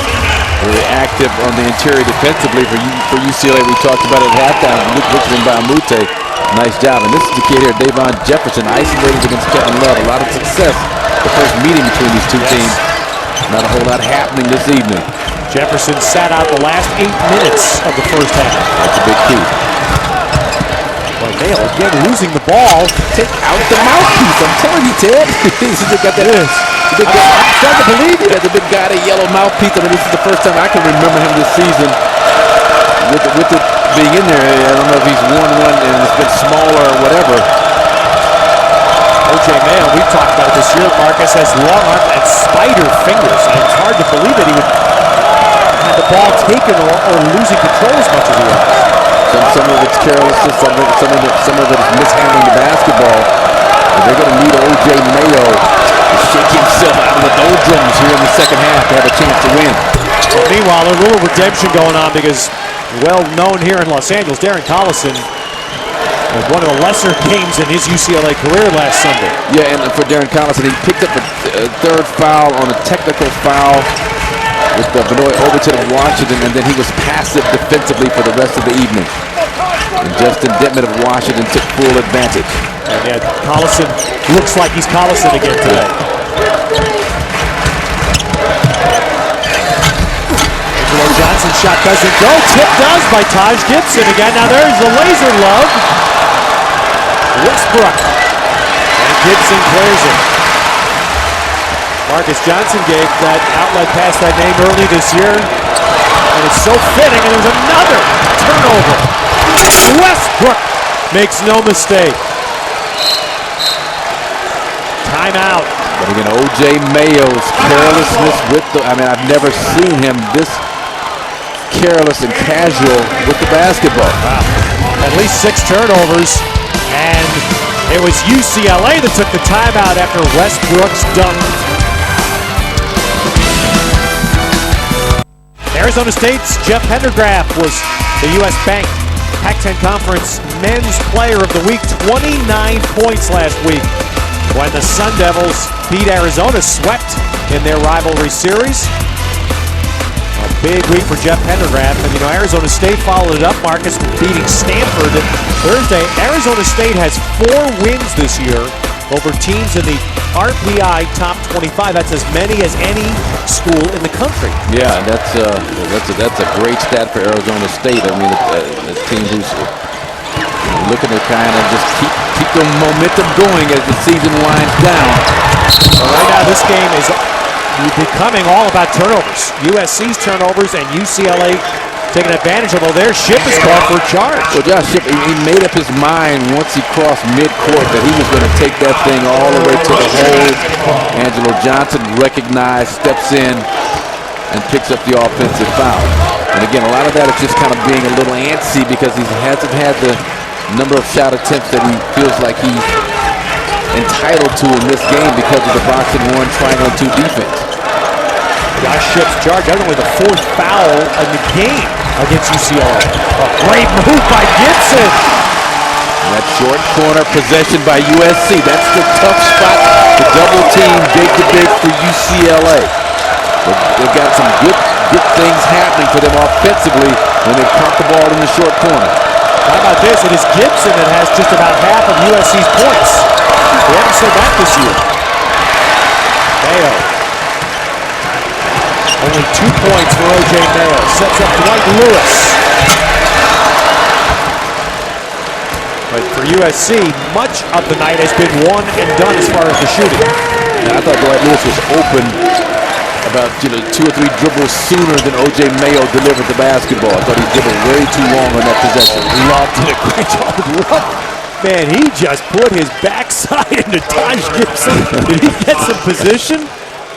Very active on the interior defensively for UCLA. We talked about it at halftime. Luke Richmond by Mute. Nice job. And this is the kid here, Davon Jefferson, isolated against Kevin Love. A lot of success the first meeting between these two teams. Not a whole lot happening this evening. Jefferson sat out the last 8 minutes of the first half. That's a big key. Mayo again losing the ball. Take out the mouthpiece. I'm telling you, Ted. He's got that. I'm starting to believe he has a big guy, a yellow mouthpiece. I mean, this is the first time I can remember him this season with it being in there. I don't know if he's won one and it's been smaller or whatever. O.J. Mayo, we've talked about it this year, Marcus, has long arms and spider fingers. And it's hard to believe that he would have the ball taken or losing control as much as he was. Some of it's carelessness, some of it is mishandling the basketball. And they're going to need O.J. Mayo to shake himself out of the doldrums here in the second half to have a chance to win. Meanwhile, a little redemption going on because, well known here in Los Angeles, Darren Collison had one of the lesser games in his UCLA career last Sunday. Yeah, and for Darren Collison, he picked up a 3rd foul on a technical foul with Benoit Overton of Washington, and then he was passive defensively for the rest of the evening. And Justin Dittman of Washington took full advantage. And yeah, Collison looks like he's Collison again today. Angelo Johnson's shot doesn't go. Tip does by Taj Gibson again. Now there's the laser love. Westbrook. And Gibson clears it. Marcus Johnson gave that outlet pass that name early this year. And it's so fitting, and there's another turnover. Westbrook makes no mistake. Timeout. But again, O.J. Mayo's carelessness with the, I've never seen him this careless and casual with the basketball. Wow. At least 6 turnovers. And it was UCLA that took the timeout after Westbrook's dunk. Arizona State's Jeff Pendergraph was the U.S. Bank Pac-10 Conference Men's Player of the Week, 29 points last week when the Sun Devils beat Arizona, swept in their rivalry series. A big week for Jeff Pendergraft, and Arizona State followed it up, Marcus, beating Stanford Thursday. Arizona State has 4 wins this year over teams in the RPI top 25. That's as many as any school in the country. Yeah, that's a great stat for Arizona State. I mean, a team who's looking to kind of just keep the momentum going as the season winds down. So right now, this game is becoming all about turnovers. USC's turnovers and UCLA taking advantage, although their ship is called for a charge. Well, Josh Ship, he made up his mind once he crossed midcourt that he was going to take that thing all the way to the hole. Angelo Johnson recognized, steps in, and picks up the offensive foul. And again, a lot of that is just kind of being a little antsy because he hasn't had the number of shot attempts that he feels like he's entitled to in this game because of the boxing 1 triangle 2 defense. Josh Ship's charge, that's only the 4th foul in the game against UCLA. A great move by Gibson. That short corner possession by USC. That's the tough spot to double team big to big for UCLA. They've got some good things happening for them offensively when they pump the ball in the short corner. How about this? It is Gibson that has just about half of USC's points. We haven't said that this year. Mayo. Only 2 points for O.J. Mayo. Sets up Dwight Lewis. But for USC, much of the night has been one and done as far as the shooting. Now, I thought Dwight Lewis was open about 2 or 3 dribbles sooner than O.J. Mayo delivered the basketball. I thought he dribbled way too long on that possession. Love did a great job. Man, he just put his backside into Taj Gibson. Did he get some position?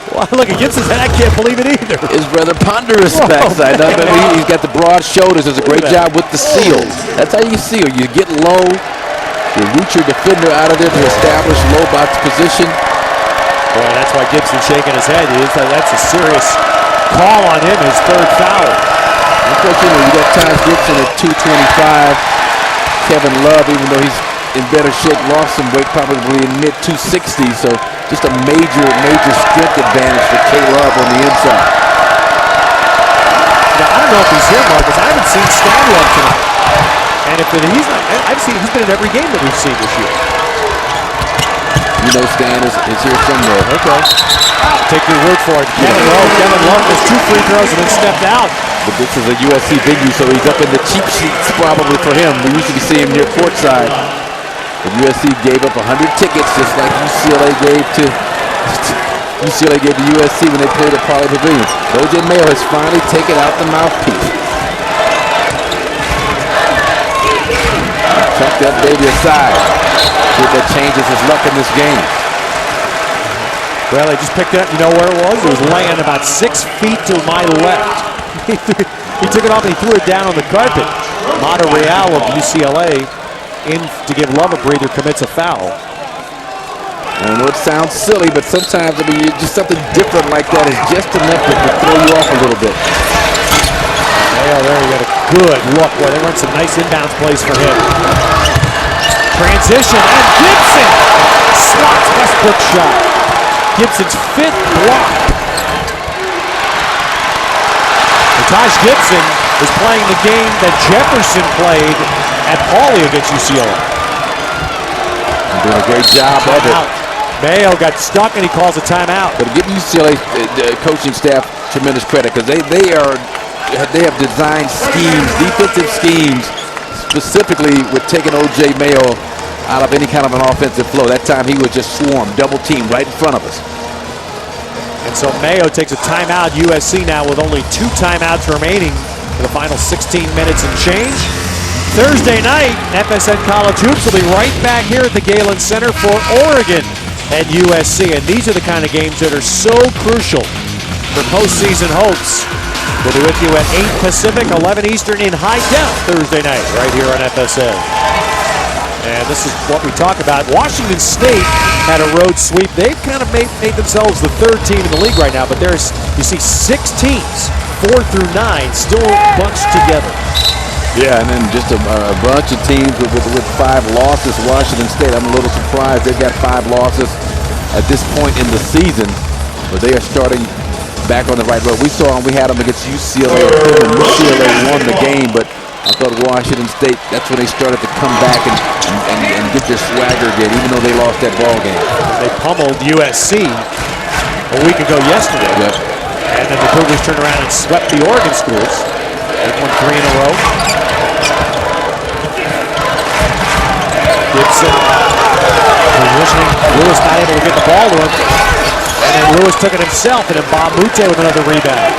Well, look at Gibson's head. I can't believe it either. His rather ponderous backside. He's got the broad shoulders. Does a great job with the seal. That's how you seal. You get low. You root your defender out of there to establish low box position. Boy, that's why Gibson's shaking his head. That's a serious call on him, his 3rd foul. Unfortunately, you got Taj Gibson at 225. Kevin Love, even though he's in better shape, lost some weight, probably in mid-260s. So just a major strength advantage for K. Love on the inside. Now, I don't know if he's here, Marcus. I haven't seen Stan Love tonight. And if he's not, he's been in every game that we've seen this year. You know Stan is here somewhere. Okay. Take your word for it. Kevin Love has 2 free throws and then stepped out. But this is a USC venue, so he's up in the cheap seats probably for him. We usually see him near courtside. But USC gave up 100 tickets just like UCLA gave to USC when they played at Pauley Pavilion. O.J. Mayo has finally taken out the mouthpiece. Tuck that baby aside. See if that changes his luck in this game. Well, they just picked it up. You know where it was? It was laying about 6 feet to my left. He took it off and he threw it down on the carpet. Mata Real of UCLA in to give Love a breather commits a foul. I know it sounds silly, but sometimes just something different like that is just enough to throw you off a little bit. Yeah, there you got a good look. Boy, they run some nice inbounds plays for him. Transition, and Gibson swats Westbrook's shot. Gibson's 5th block. And Taj Gibson is playing the game that Jefferson played at Pauley against UCLA. Doing a great job of it. Mayo got stuck and he calls a timeout. But give UCLA coaching staff tremendous credit because they have designed schemes, defensive schemes, specifically with taking O.J. Mayo out of any kind of an offensive flow. That time he was just swarmed, double teamed right in front of us. And so Mayo takes a timeout. USC now with only 2 timeouts remaining for the final 16 minutes and change. Thursday night, FSN College Hoops will be right back here at the Galen Center for Oregon and USC. And these are the kind of games that are so crucial for postseason hopes. We'll be with you at 8 Pacific, 11 Eastern in high def Thursday night right here on FSN. And this is what we talk about. Washington State had a road sweep. They've kind of made themselves the 3rd team in the league right now, but you see 6 teams, 4 through 9, still bunched together. Yeah, and then just a bunch of teams with 5 losses. Washington State, I'm a little surprised they've got 5 losses at this point in the season, but they are starting back on the right road. We had them against UCLA, and UCLA won the game, but I thought Washington State, that's when they started to come back and get their swagger again, even though they lost that ball game. They pummeled USC a week ago yesterday. Yep. And then the Cougars turned around and swept the Oregon schools. They've won 3 in a row. Gibson positioning. Lewis not able to get the ball to him. And then Lewis took it himself, and then Bob Mute with another rebound.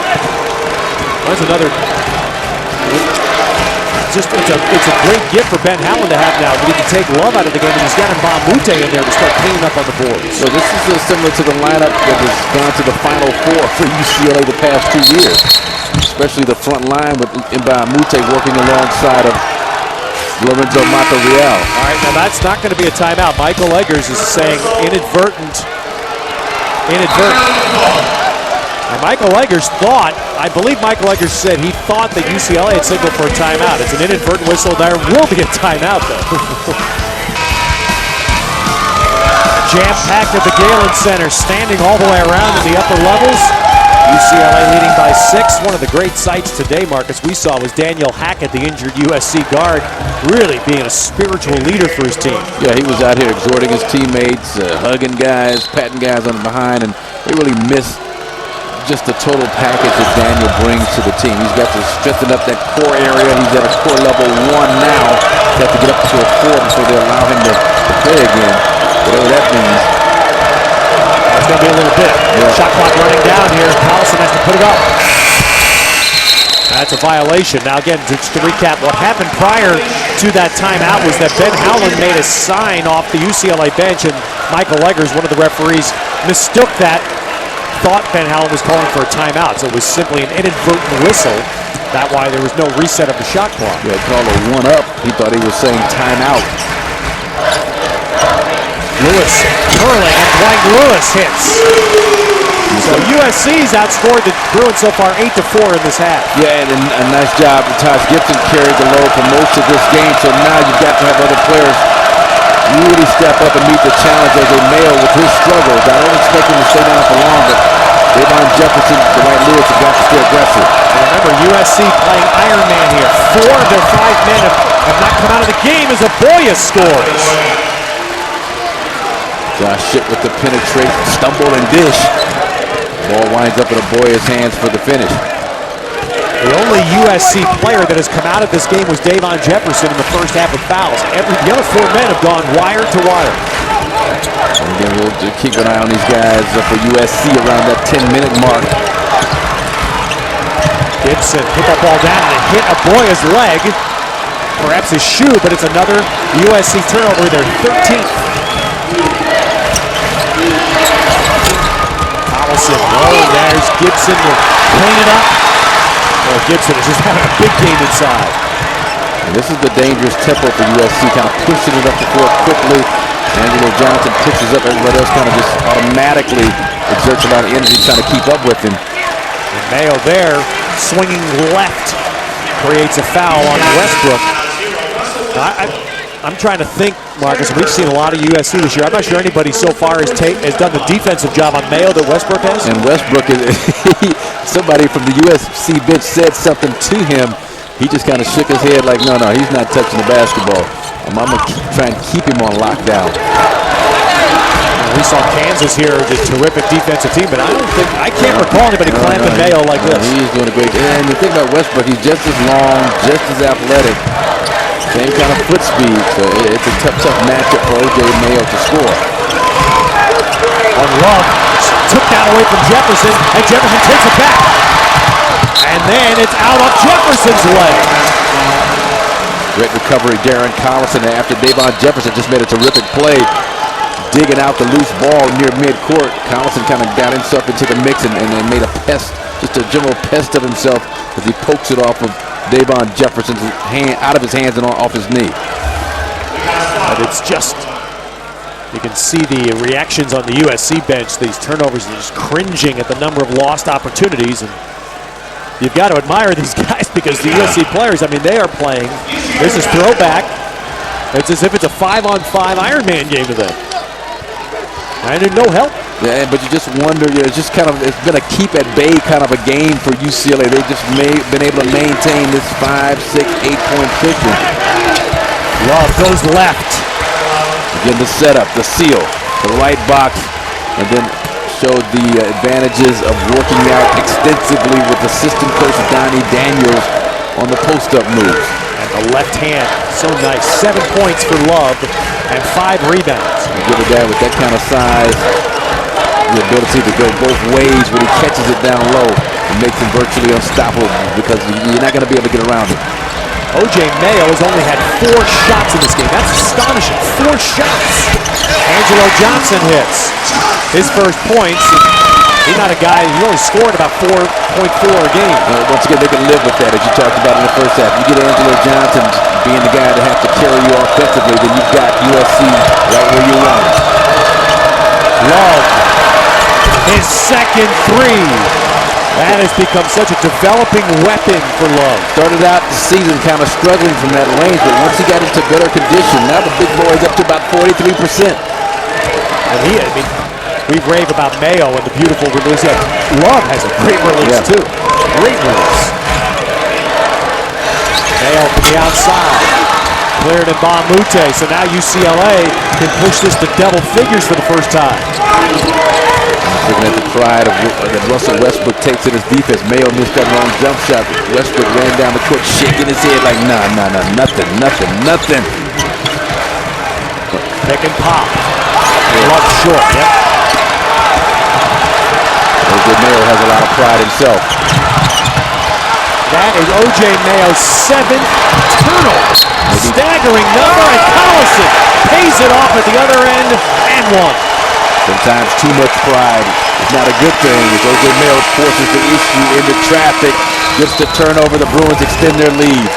There's another. It's a great gift for Ben Howland to have now. But he can take Love out of the game, and he's got him Bob Mute in there to start cleaning up on the boards. So this is similar to the lineup that has gone to the Final Four for UCLA the past 2 years, especially the front line with Bob Mute working alongside of Lorenzo Monterreal. All right, now that's not going to be a timeout. Michael Eggers is saying inadvertent. And Michael Eggers I believe Michael Eggers said he thought that UCLA had signaled for a timeout. It's an inadvertent whistle. There will be a timeout, though. Jam-packed at the Galen Center, standing all the way around in the upper levels. UCLA leading by 6. One of the great sights today, Marcus, we saw was Daniel Hackett, the injured USC guard, really being a spiritual leader for his team. Yeah, he was out here exhorting his teammates, hugging guys, patting guys on the behind, and they really missed just the total package that Daniel brings to the team. He's got to strengthen up that core area. He's at a core level 1 now. They have to get up to a 4 before they allow him to play again, whatever that means. It's going to be a little bit. Yeah. Shot clock running down here. Collison has to put it up. That's a violation. Now again, just to recap, what happened prior to that timeout was that Ben Howland made a sign off the UCLA bench, and Michael Eggers, one of the referees, mistook that, thought Ben Howland was calling for a timeout. So it was simply an inadvertent whistle. That's why there was no reset of the shot clock. Yeah, call a 1-up. He thought he was saying timeout. Lewis curling, and Dwight Lewis hits. So USC's outscored the Bruins so far 8-4 in this half. Yeah, and a nice job. Taj Gibson carried the load for most of this game, so now you've got to have other players really step up and meet the challenge as a male with his struggles. I don't expect him to stay down for long, but Davon Jefferson, Dwight Lewis have got to stay aggressive. And remember, USC playing Iron Man here. 4 of their 5 men have not come out of the game as Aboya scores. Josh Shipp with the penetrate, stumble, and dish. Ball winds up in Aboya's hands for the finish. The only USC player that has come out of this game was Davon Jefferson in the first half with fouls. The other 4 men have gone wire to wire. And again, we'll keep an eye on these guys for USC around that 10-minute mark. Gibson put that ball down and hit Aboya's leg. Perhaps his shoe, but it's another USC turnover, their 13th. Collison, there's Gibson to clean it up. Well, Gibson is just having a big game inside. And this is the dangerous tempo for USC, kind of pushing it up the court quickly. Angelo Johnson pushes up, everybody else kind of just automatically exerts a lot of energy trying to keep up with him. And Mayo there, swinging left, creates a foul on Westbrook. I'm trying to think, Marcus, we've seen a lot of USC this year. I'm not sure anybody so far has done the defensive job on Mayo that Westbrook has. And Westbrook, somebody from the USC bench said something to him. He just kind of shook his head like, no, he's not touching the basketball. I'm going to try and keep him on lockdown. We saw Kansas here, the terrific defensive team, but I can't recall anybody clamping Mayo like this. He's doing a great job. And the thing about Westbrook, he's just as long, just as athletic. Same kind of foot speed, so it's a tough matchup for O.J. Mayo to score. On Love, took that away from Jefferson, and Jefferson takes it back. And then it's out of Jefferson's leg. Great recovery, Darren Collison, after Davon Jefferson just made a terrific play, digging out the loose ball near midcourt. Collison kind of got himself into the mix and made a pest, just a general pest of himself as he pokes it off of Davon Jefferson's hand, out of his hands and off his knee. But it's just, you can see the reactions on the USC bench. These turnovers are just cringing at the number of lost opportunities. And You've got to admire these guys because the USC players, I mean, they are playing. This is throwback. It's as if it's a 5-on-5 Ironman game to them. And no help. Yeah, but you just wonder, it's just kind of, it's been a keep at bay kind of a game for UCLA. They've just been able to maintain this 5, 6, 8-point cushion. Love goes left. Again, the setup, the seal, the right box, and then showed the advantages of working out extensively with assistant coach Donnie Daniels on the post-up moves. And the left hand, so nice. 7 points for Love and 5 rebounds. You give a guy with that kind of size the ability to go both ways when he catches it down low and makes him virtually unstoppable because you're not going to be able to get around it. O.J. Mayo has only had 4 shots in this game. That's astonishing. 4 shots. Angelo Johnson hits his first points. He's not a guy who only scored about 4.4 a game. Once again, they can live with that, as you talked about in the first half. You get Angelo Johnson being the guy to have to carry you offensively, then you've got USC right where you want it. Love, his second 3. That has become such a developing weapon for Love. Started out the season kind of struggling from that range, but once he got into better condition, now the big boy is up to about 43%. And we rave about Mayo and the beautiful release. Yeah, Love has a great release too. Great release. Mayo from the outside. Cleared in Bamute, so now UCLA can push this to double figures for the first time. Looking at the pride of that Russell Westbrook takes in his defense. Mayo missed that long jump shot. Westbrook ran down the court shaking his head like, nah, nothing. Pick and pop. Love short, yep. O.J. Mayo has a lot of pride himself. That is O.J. Mayo's 7th turnover. Staggering number, and Collison pays it off at the other end and one. Sometimes too much pride is not a good thing. As O.J. Mayo forces the issue into traffic, gets the turnover, the Bruins extend their lead.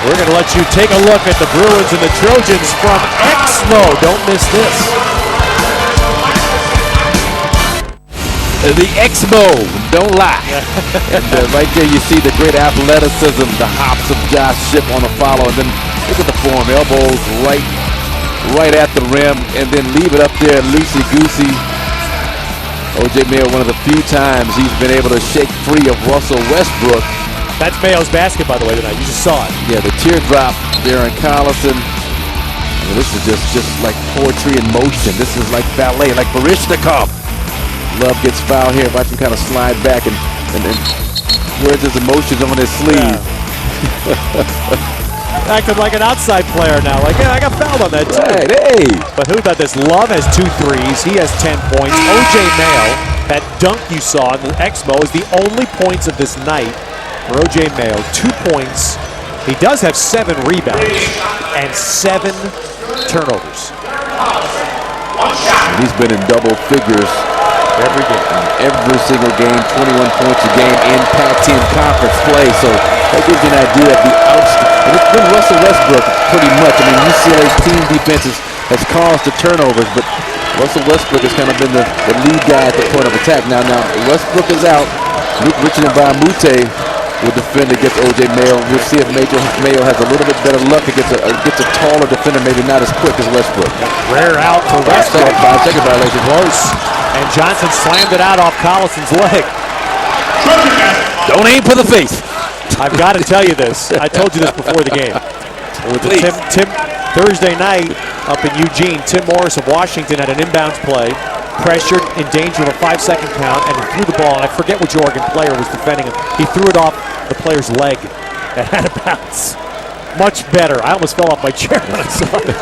We're going to let you take a look at the Bruins and the Trojans from Exmo. Don't miss this. The Exmo, don't lie. And right there you see the great athleticism, the hops of Josh Shipp on the follow, and then look at the form, elbows right at the rim, and then leave it up there loosey-goosey. O.J. Mayo, one of the few times he's been able to shake free of Russell Westbrook. That's Mayo's basket, by the way, tonight. You just saw it. Yeah, the teardrop there in Collison. Well, this is just like poetry in motion. This is like ballet, like Barishnikov. Love gets fouled here. Watch him kind of slide back and wears his emotions on his sleeve. Yeah. Acting like an outside player now. Like, yeah, I got fouled on that too. Right, hey. But who thought this? Love has 2 threes. He has 10 points. O.J. Mayo, that dunk you saw in the Exmo, is the only points of this night for O.J. Mayo. 2 points. He does have 7 rebounds and 7 turnovers. He's been in double figures every game. Every single game, 21 points a game in Pac-10 conference play. So that gives you an idea of the outstanding. It's been Russell Westbrook pretty much. I mean, UCLA's team defenses has caused the turnovers, but Russell Westbrook has kind of been the lead guy at the point of attack. Now Westbrook is out. Luke Richard and Bamute will defend against O.J. Mayo. We'll see if Mayo has a little bit better luck against a taller defender, maybe not as quick as Westbrook. Rare out for Westbrook. 5-second violation. Close. And Johnson slammed it out off Collison's leg. Don't aim for the face. I've got to tell you this. I told you this before the game. With the Tim Thursday night up in Eugene, Tim Morris of Washington had an inbounds play, pressured, in danger of a 5-second count, and he threw the ball. And I forget which Oregon player was defending him. He threw it off the player's leg and had a bounce. Much better. I almost fell off my chair when I saw it.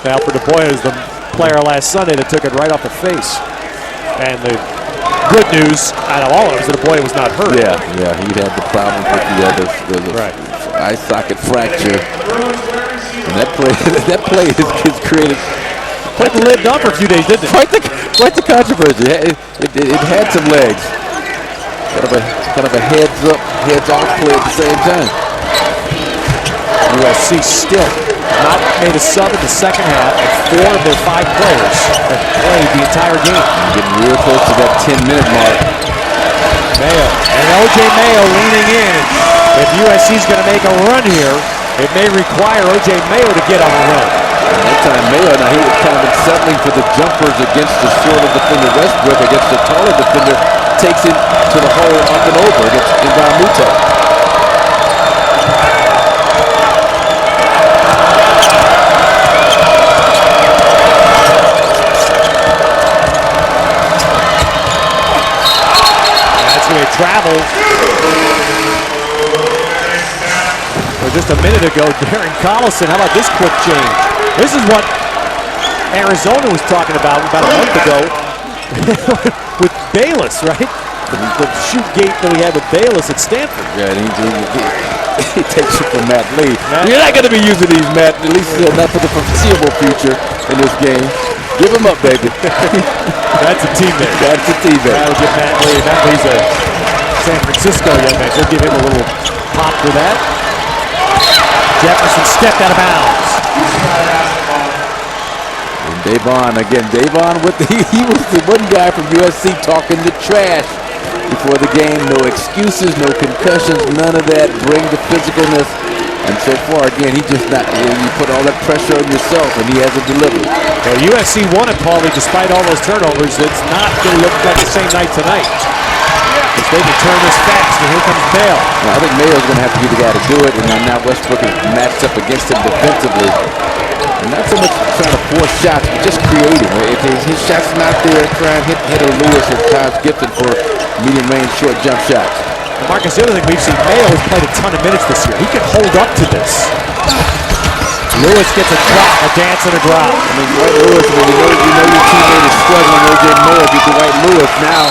Alfred DuBois is the player last Sunday that took it right off the face. And the good news out of all of it was that DuBois was not hurt. Yeah, he'd had the problem with the eye socket fracture. And that play is created. Quite lived up for a few days, didn't it? Quite the controversy. It had some legs. Kind of a heads up, heads off play at the same time. USC still not made a sub in the second half, and 4 of their 5 players have played the entire game. Getting real close to that 10-minute mark. Mayo. And O.J. Mayo leaning in. If USC's going to make a run here, it may require O.J. Mayo to get on the run. And that time Mayo, now he was kind of been settling for the jumpers against the shorter defender Westbrook, against the taller defender, takes it to the hole up and over against Ncaa. Travel. Well, just a minute ago, Darren Collison, how about this quick change? This is what Arizona was talking about a month ago with Bayless, right? The shoot gate that we had with Bayless at Stanford. Yeah, and he takes it from Matt Lee. You're not going to be using these, Matt, at least not for the foreseeable future in this game. Give him up, baby. That's a teammate. That's a teammate. That'll get Matt Lee. Matt Lee's a San Francisco young man. We'll give him a little pop for that. Jefferson stepped out of bounds. And Davon, again, he was the one guy from USC talking the trash before the game. No excuses, no concussions, none of that. Bring the physicalness. And so far, again, he just not, you put all that pressure on yourself, and he hasn't delivered. Well, USC won it, Paulie, despite all those turnovers. It's not going to look like the same night tonight. If they can turn this fast, and here comes Mayo. Well, I think Mayo's going to have to be the guy to do it, and now Westbrook is matched up against him defensively. And not so much trying to force shots, but just creating. If his shot's not there, try and hit a Lewis or Taj Gibson for medium-range short jump shots. And Marcus, the other thing we've seen, Mayo has played a ton of minutes this year. He can hold up to this. Lewis gets a drop, a dance and a drop. I mean, Dwight Lewis, you know your teammate is struggling. O.J. Mayo, if you're Dwight Lewis, now,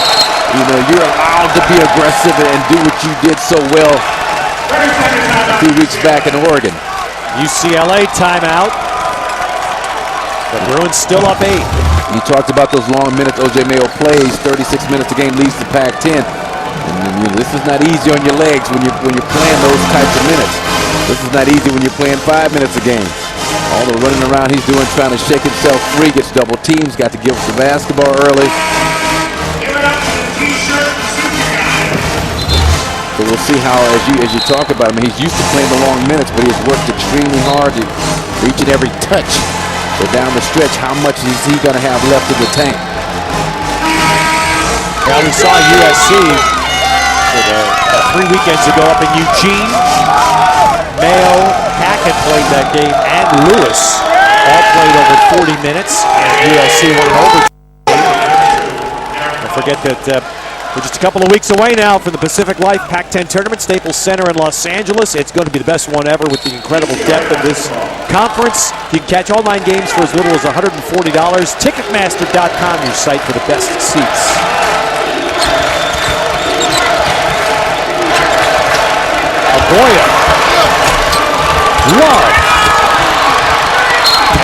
you're allowed to be aggressive and do what you did so well a few weeks back in Oregon. UCLA timeout. But Bruins still up 8. You talked about those long minutes O.J. Mayo plays. 36 minutes a game leads the Pac-10. And this is not easy on your legs when you're playing those types of minutes. This is not easy when you're playing 5 minutes a game. All the running around he's doing, trying to shake himself free, gets double teams, got to give us the basketball early. So we'll see how, as you talk about him, he's used to playing the long minutes, but he has worked extremely hard to reach at every touch. So down the stretch, how much is he going to have left in the tank? Well, we saw USC 3 weekends ago up in Eugene. Mayo, Hackett played that game, and Lewis all played over 40 minutes, and USC won an overtime. Don't forget that we're just a couple of weeks away now from the Pacific Life Pac-10 Tournament, Staples Center in Los Angeles. It's going to be the best one ever with the incredible depth of this conference. You can catch all 9 games for as little as $140. Ticketmaster.com, your site for the best seats. Boya. Love.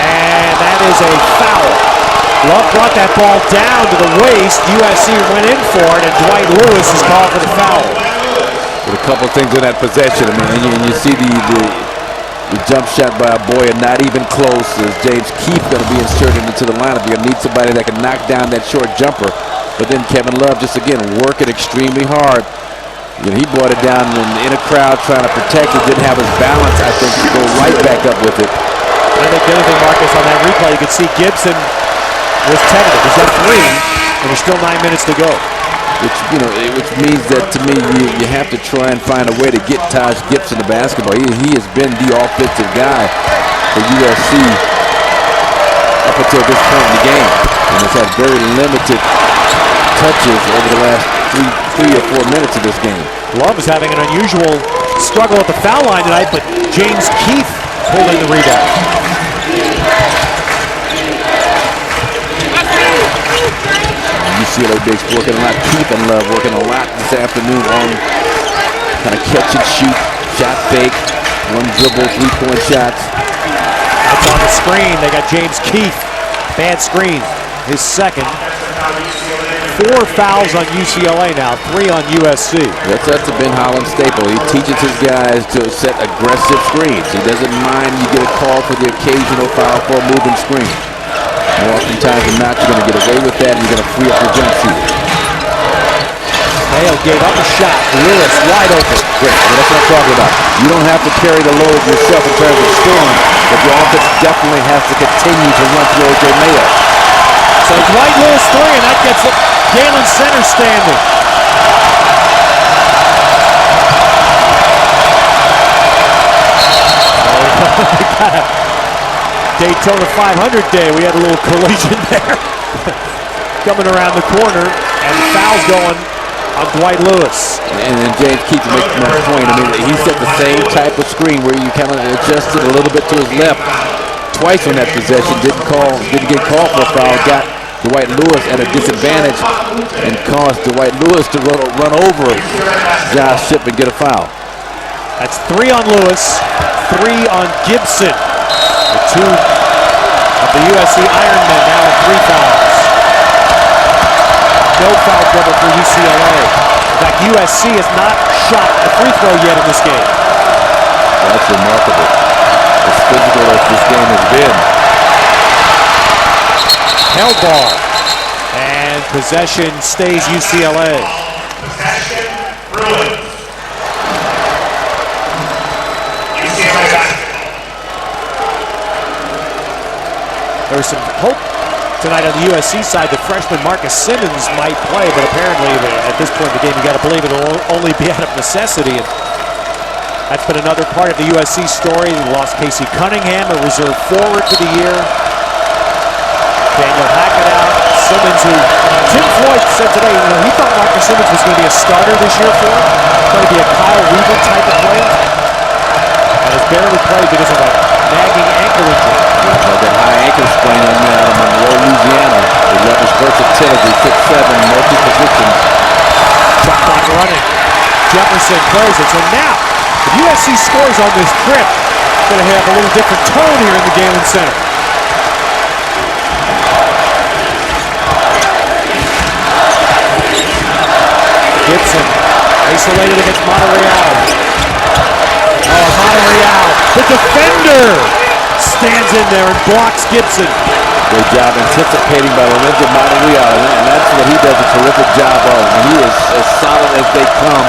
And that is a foul. Love brought that ball down to the waist. USC went in for it, and Dwight Lewis is called for the foul. With a couple things in that possession, I mean, and you see the jump shot by Boya, not even close. Is James Keith going to be inserted into the lineup? You're going to need somebody that can knock down that short jumper. But then Kevin Love just, again, working extremely hard. He brought it down in a crowd trying to protect it, didn't have his balance, I think, to go right back up with it. I think the other thing, Marcus, on that replay, you could see Gibson was tentative. He's up 3, and there's still 9 minutes to go. Which means that, to me, you have to try and find a way to get Taj Gibson the basketball. He has been the offensive guy for USC up until this point in the game, and has had very limited touches over the last 3 or 4 minutes of this game. Love is having an unusual struggle at the foul line tonight, but James Keith pulled in the rebound. UCLA bigs working a lot. Keith and Love working a lot this afternoon on kind of catch and shoot, shot fake, one dribble, 3-point shots. That's on the screen. They got James Keith. Bad screen. His second. 4 fouls on UCLA now, 3 on USC. That's a Ben Holland staple. He teaches his guys to set aggressive screens. He doesn't mind you get a call for the occasional foul for a moving screen. More oftentimes than not, you're going to get away with that, and you're going to free up your jump shooter. Mayo gave up a shot. Lewis wide open. Great. Well, that's what I'm talking about. You don't have to carry the load yourself in terms of scoring, but your offense definitely has to continue to run through O.J. Mayo. So Dwight Lewis 3, and that gets Galen Center standing. Daytona 500 day. We had a little collision there. Coming around the corner, and the foul's going on Dwight Lewis. And James keeps making that point. I mean, he set the same type of screen where you kind of adjusted a little bit to his left twice on that possession. Didn't get called for a foul. Got Dwight Lewis at a disadvantage and caused Dwight Lewis to run over Josh Shipp and get a foul. That's 3 on Lewis, 3 on Gibson. The 2 of the USC Ironmen now with 3 fouls. No foul trouble for UCLA. In fact, USC has not shot a free throw yet in this game. That's remarkable. As physical as this game has been. Held ball. And possession stays UCLA. Possession Bruins. UCLA basketball. There was some hope tonight on the USC side. The freshman Marcus Simmons might play, but apparently at this point in the game, you got to believe it'll only be out of necessity. And that's been another part of the USC story. They lost Casey Cunningham, a reserve forward for the year. Daniel Hackett out. Simmons, who Tim Floyd said today, he thought Marcus Simmons was going to be a starter this year for him. Going to be a Kyle Weaver type of player. And has barely played because of a nagging ankle injury. That high ankle sprain on out of Monroe, Louisiana. He left his versatility, 6'7", multi-positions. Shot clock running. Jefferson plays it. So now, if USC scores on this trip, it's going to have a little different tone here in the Galen Center. Gibson, isolated against Monterreal. Oh, Monterreal, the defender, stands in there and blocks Gibson. Great job anticipating by Lorenzo Monterreal, and that's what he does a terrific job of. And he is as solid as they come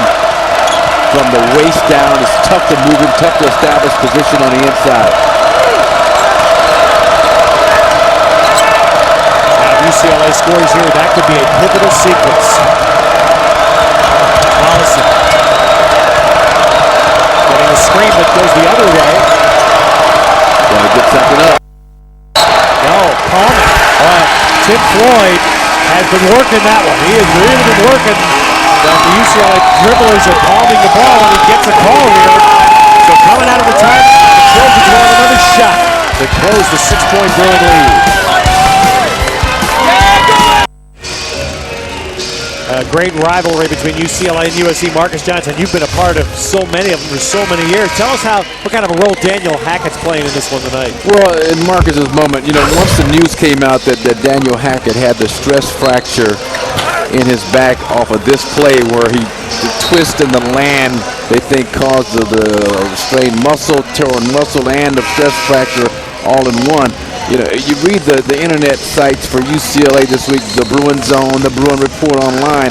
from the waist down. It's tough to move him, tough to establish position on the inside. Now, if UCLA scores here, that could be a pivotal sequence. Collison getting a screen that goes the other way. Gotta get something up. No, Palmer. Tim Floyd has been working that one. He has really been working. The UCLA dribblers are palming the ball, and he gets a call here. So coming out of the timeout, the Trojans want another shot to close the 6-point Bruin lead. A great rivalry between UCLA and USC. Marcus Johnson, you've been a part of so many of them for so many years. Tell us what kind of a role Daniel Hackett's playing in this one tonight. Well, in Marcus's moment, once the news came out that Daniel Hackett had the stress fracture in his back off of this play where the twist and the land, they think, caused the strained muscle, torn muscle, and the stress fracture all in one. You read the internet sites for UCLA this week, the Bruin Zone, the Bruin Report online.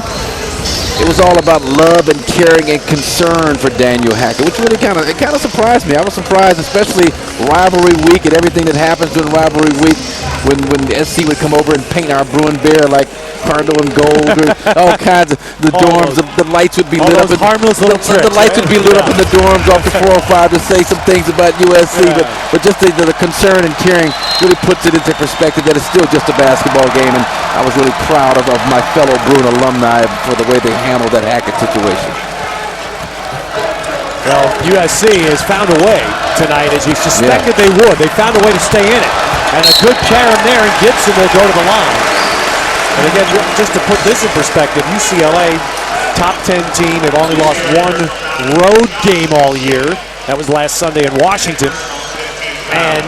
It was all about love and caring and concern for Daniel Hackett, which really kind of surprised me. I was surprised, especially rivalry week and everything that happens during rivalry week when SC would come over and paint our Bruin bear like Cardo and gold, or all kinds of the dorms. The lights would be lit up. Harmless little tricks, the lights would be lit up in the dorms off the 405 to say some things about USC, but just the concern and caring really puts it into perspective that it's still just a basketball game, and I was really proud of my fellow Bruin alumni for the way they handled that Hackett situation. Well, USC has found a way tonight, as you suspected they would. They found a way to stay in it, and a good carom there, and Gibson will go to the line. And again, just to put this in perspective, UCLA, top 10 team. They've only lost one road game all year. That was last Sunday in Washington. And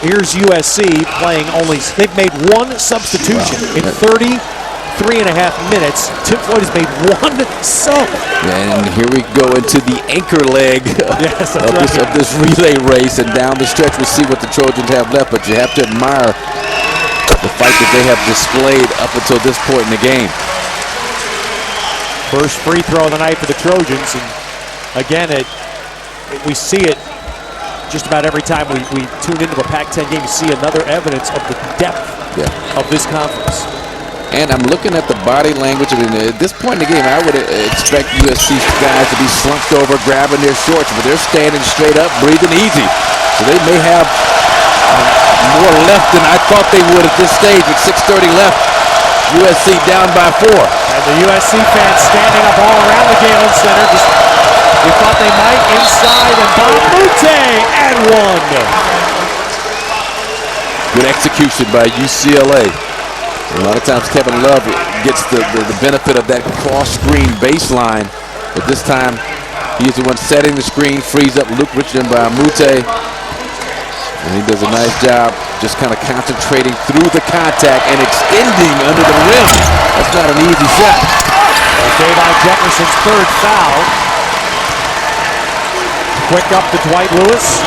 here's USC playing they've made one substitution in 33 and a half minutes. Tim Floyd has made one sub. And here we go into the anchor leg of this relay race. And down the stretch, we'll see what the Trojans have left. But you have to admire the fight that they have displayed up until this point in the game. First free throw of the night for the Trojans. And again, we see it just about every time we tune into a Pac-10 game. You see another evidence of the depth of this conference. And I'm looking at the body language. I mean, at this point in the game, I would expect USC guys to be slumped over, grabbing their shorts, but they're standing straight up, breathing easy. So they may have more left than I thought they would at this stage with 6:30 left. USC down by 4. And the USC fans standing up all around the Galen Center. We thought they might inside, and Bamute and one. Good execution by UCLA. A lot of times Kevin Love gets the benefit of that cross-screen baseline, but this time he's the one setting the screen, frees up Luke Richardson by Bamute. And he does a nice job just kind of concentrating through the contact and extending under the rim. That's not an easy shot. Davon Jefferson's third foul. Quick up to Dwight Lewis.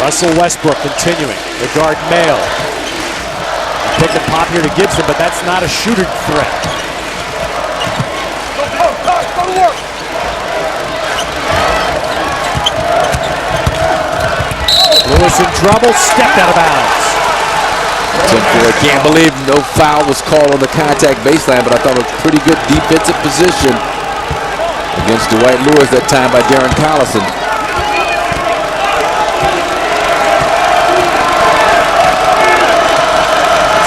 Russell Westbrook continuing. The guard Mayo. Pick and pop here to Gibson, but that's not a shooting threat. Lewis in trouble, stepped out of bounds. I can't believe no foul was called on the contact baseline, but I thought it was pretty good defensive position against Dwight Lewis that time by Darren Collison.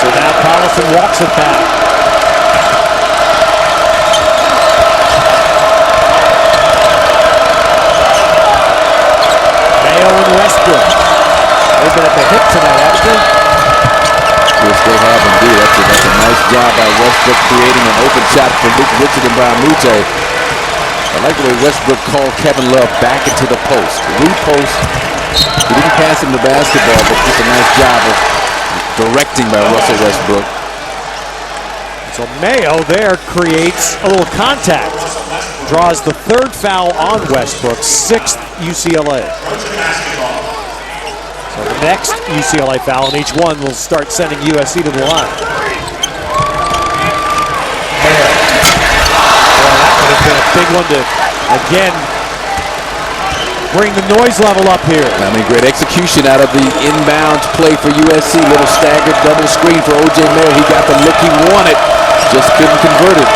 So now Collison walks it back. Mayo and Westbrook. They've been at the hip tonight, haven't they? Yes, they have indeed. That's a nice job by Westbrook creating an open shot for Luke Richardson and Bamute. I like the way Westbrook called Kevin Love back into the post. Repost. He didn't pass him the basketball, but just a nice job of directing by Russell Westbrook. So Mayo there creates a little contact. Draws the third foul on Westbrook, 6th UCLA. So the next UCLA foul on each one will start sending USC to the line. Mayo. Well, that would have been a big one to, again, bring the noise level up here. I mean, great execution out of the inbound play for USC. Little staggered double screen for O.J. Mayo. He got the look he wanted, just couldn't convert it.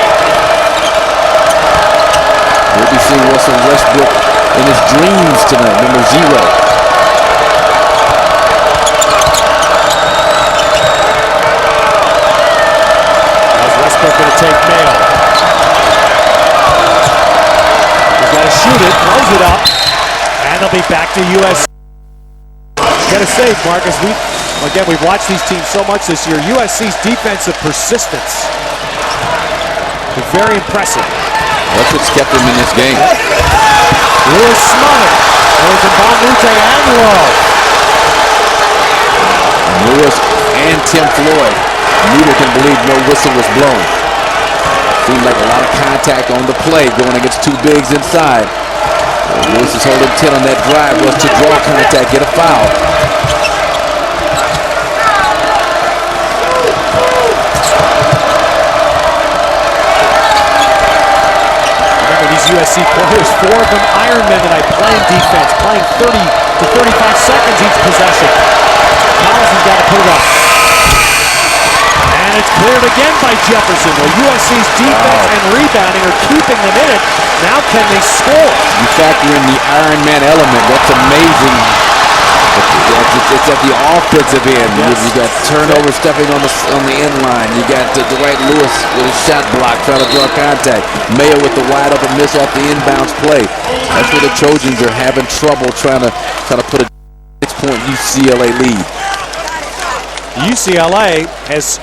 We'll be seeing Russell Westbrook in his dreams tonight, number 0. Westbrook going to take Mayo. He's got to shoot it, throws it up, and they'll be back to USC. Got to say, Marcus, we've watched these teams so much this year. USC's defensive persistence is very impressive. That's what's kept him in this game. Lewis smothered. There's a Bamute and Love. Lewis and Tim Floyd. Neither can believe no whistle was blown. Seemed like a lot of contact on the play going against two bigs inside. Lewis is holding 10 on that drive, was to draw contact, get a foul. Remember these USC players, 4 of them Ironmen tonight, playing defense, playing 30 to 35 seconds each possession. Collison's got to put it up. And it's cleared again by Jefferson. Well, USC's defense and rebounding are keeping them in it. Now can they score? You factor in the Iron Man element. That's amazing. It's at the offensive end. Yes. You got turnover stepping on the end line. You got Dwight Lewis with a shot block trying to draw contact. Mayo with the wide open miss off the inbounds play. That's where the Trojans are having trouble trying to put a 6-point UCLA lead. UCLA has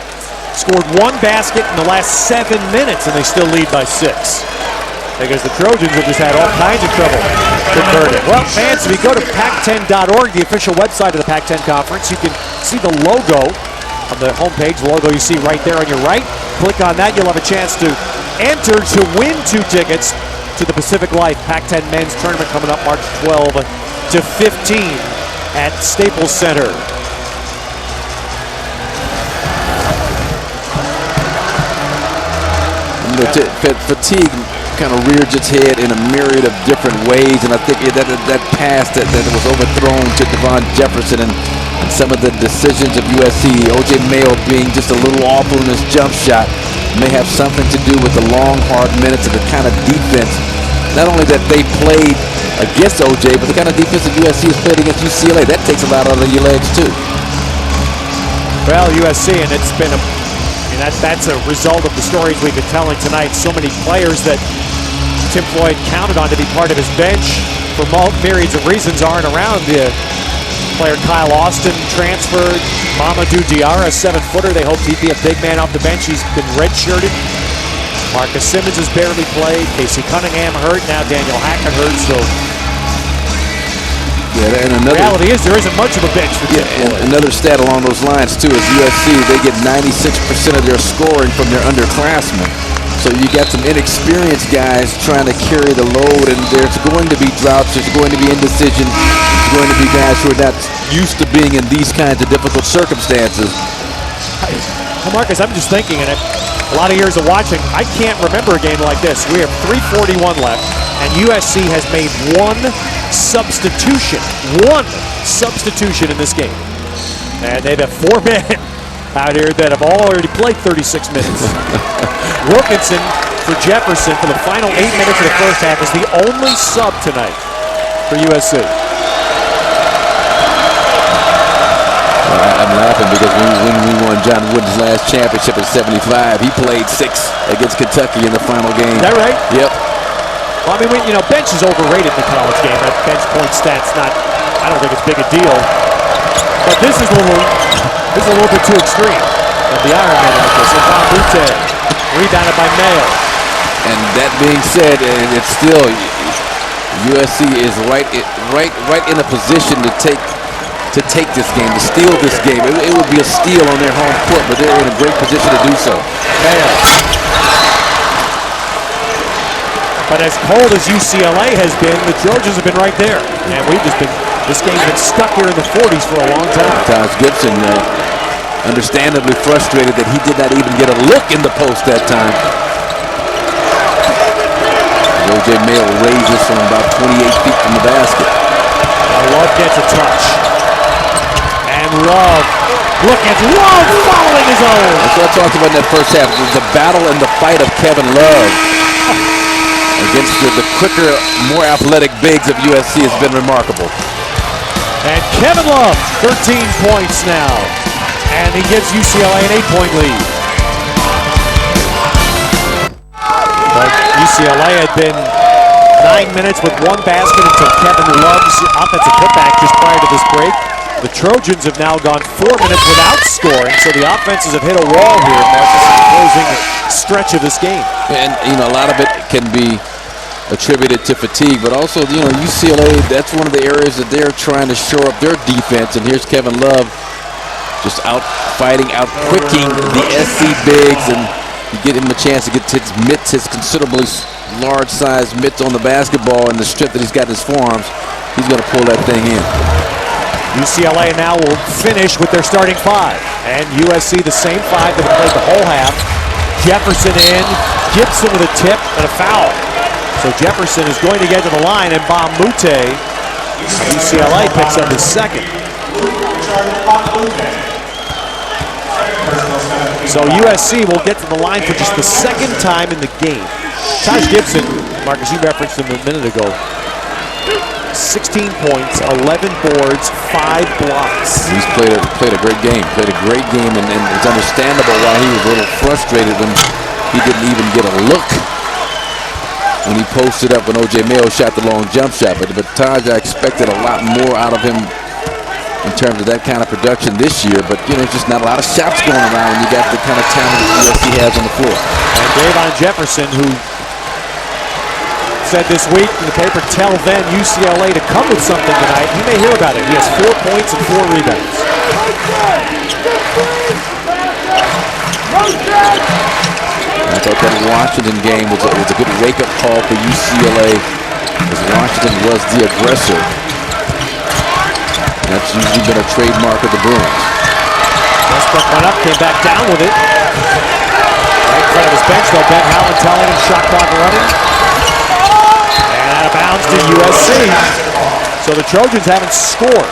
scored 1 basket in the last 7 minutes, and they still lead by 6. Because the Trojans have just had all kinds of trouble converting. Well, fans, if you go to Pac10.org, the official website of the Pac-10 Conference, you can see the logo on the homepage, the logo you see right there on your right. Click on that, you'll have a chance to enter to win 2 tickets to the Pacific Life Pac-10 Men's Tournament coming up March 12 to 15 at Staples Center. fatigue kind of reared its head in a myriad of different ways, and I think that pass that was overthrown to Devon Jefferson and some of the decisions of USC, O.J. Mayo being just a little off on his jump shot, may have something to do with the long, hard minutes and the kind of defense, not only that they played against O.J., but the kind of defense that USC has played against UCLA. That takes a lot out of your legs, too. Well, USC, and it's been that's a result of the stories we've been telling tonight. So many players that Tim Floyd counted on to be part of his bench for myriads of reasons aren't around. The player Kyle Austin transferred. Mamadou Diarra, 7-footer. They hoped he'd be a big man off the bench. He's been redshirted. Marcus Simmons has barely played. Casey Cunningham hurt. Now Daniel Hackett hurt. So yeah, and the reality is there isn't much of a bench for Tim Floyd. Another stat along those lines too is USC. They get 96% of their scoring from their underclassmen. So you got some inexperienced guys trying to carry the load, and there's going to be droughts, there's going to be indecision, there's going to be guys who are not used to being in these kinds of difficult circumstances. Well, Marcus, I'm just thinking, and a lot of years of watching, I can't remember a game like this. We have 3:41 left, and USC has made one substitution in this game. And they've had 4 men out here that have already played 36 minutes. Wilkinson for Jefferson for the final 8 minutes of the first half is the only sub tonight for USC. I'm laughing because when we won John Wooden's last championship in '75, he played 6 against Kentucky in the final game. Is that right? Yep. Well, I mean, bench is overrated in the college game. That bench point stat's not, I don't think it's big a deal. But this is a little bit too extreme. And the Iron Man like this. And Bamute, rebounded by Mayo. And that being said, it's still USC is right in a position to take this game, to steal this game. It would be a steal on their home court, but they're in a great position to do so. Mayo. But as cold as UCLA has been, the Trojans have been right there. And this game's been stuck here in the 40s for a long time. Taj Gibson, understandably frustrated that he did not even get a look in the post that time. O.J. Mayo raises from about 28 feet from the basket. Love gets a touch. And Love, look at Love following his own. That's what I talked about in that first half. The battle and the fight of Kevin Love against the quicker, more athletic bigs of USC has been remarkable. And Kevin Love, 13 points now. And he gives UCLA an 8-point lead. But UCLA had been 9 minutes with 1 basket until Kevin Love's offensive putback just prior to this break. The Trojans have now gone 4 minutes without scoring, so the offenses have hit a wall here, Marcus, in the closing stretch of this game. And, a lot of it can be attributed to fatigue, but also, UCLA, that's one of the areas that they're trying to shore up their defense, and here's Kevin Love just out-fighting, out-quicking the SC bigs, and you get him a chance to get his mitts, his considerably large-sized mitts on the basketball, and the strength that he's got in his forearms, he's going to pull that thing in. UCLA now will finish with their starting 5, and USC the same 5 that have played the whole half. Jefferson in, Gibson with a tip and a foul. So Jefferson is going to get to the line, and Bamute, UCLA picks up his second. So USC will get to the line for just the second time in the game. Taj Gibson, Marcus, you referenced him a minute ago. 16 points, 11 boards, 5 blocks. He's played a great game. Played a great game, and it's understandable why he was a little frustrated when he didn't even get a look when he posted up when O.J. Mayo shot the long jump shot. But Taj, I expected a lot more out of him in terms of that kind of production this year. But, just not a lot of shots going around when you got the kind of talent that USC has on the floor. And Davon Jefferson, who said this week in the paper, tell then UCLA to come with something tonight. You may hear about it. He has 4 points and 4 rebounds. I thought that Washington game was a good wake-up call for UCLA, as Washington was the aggressor. That's usually been a trademark of the Bruins. Westbrook went up, came back down with it. Right front of his bench, though. Ben Howland telling him shot clock running. And out of bounds to USC. So the Trojans haven't scored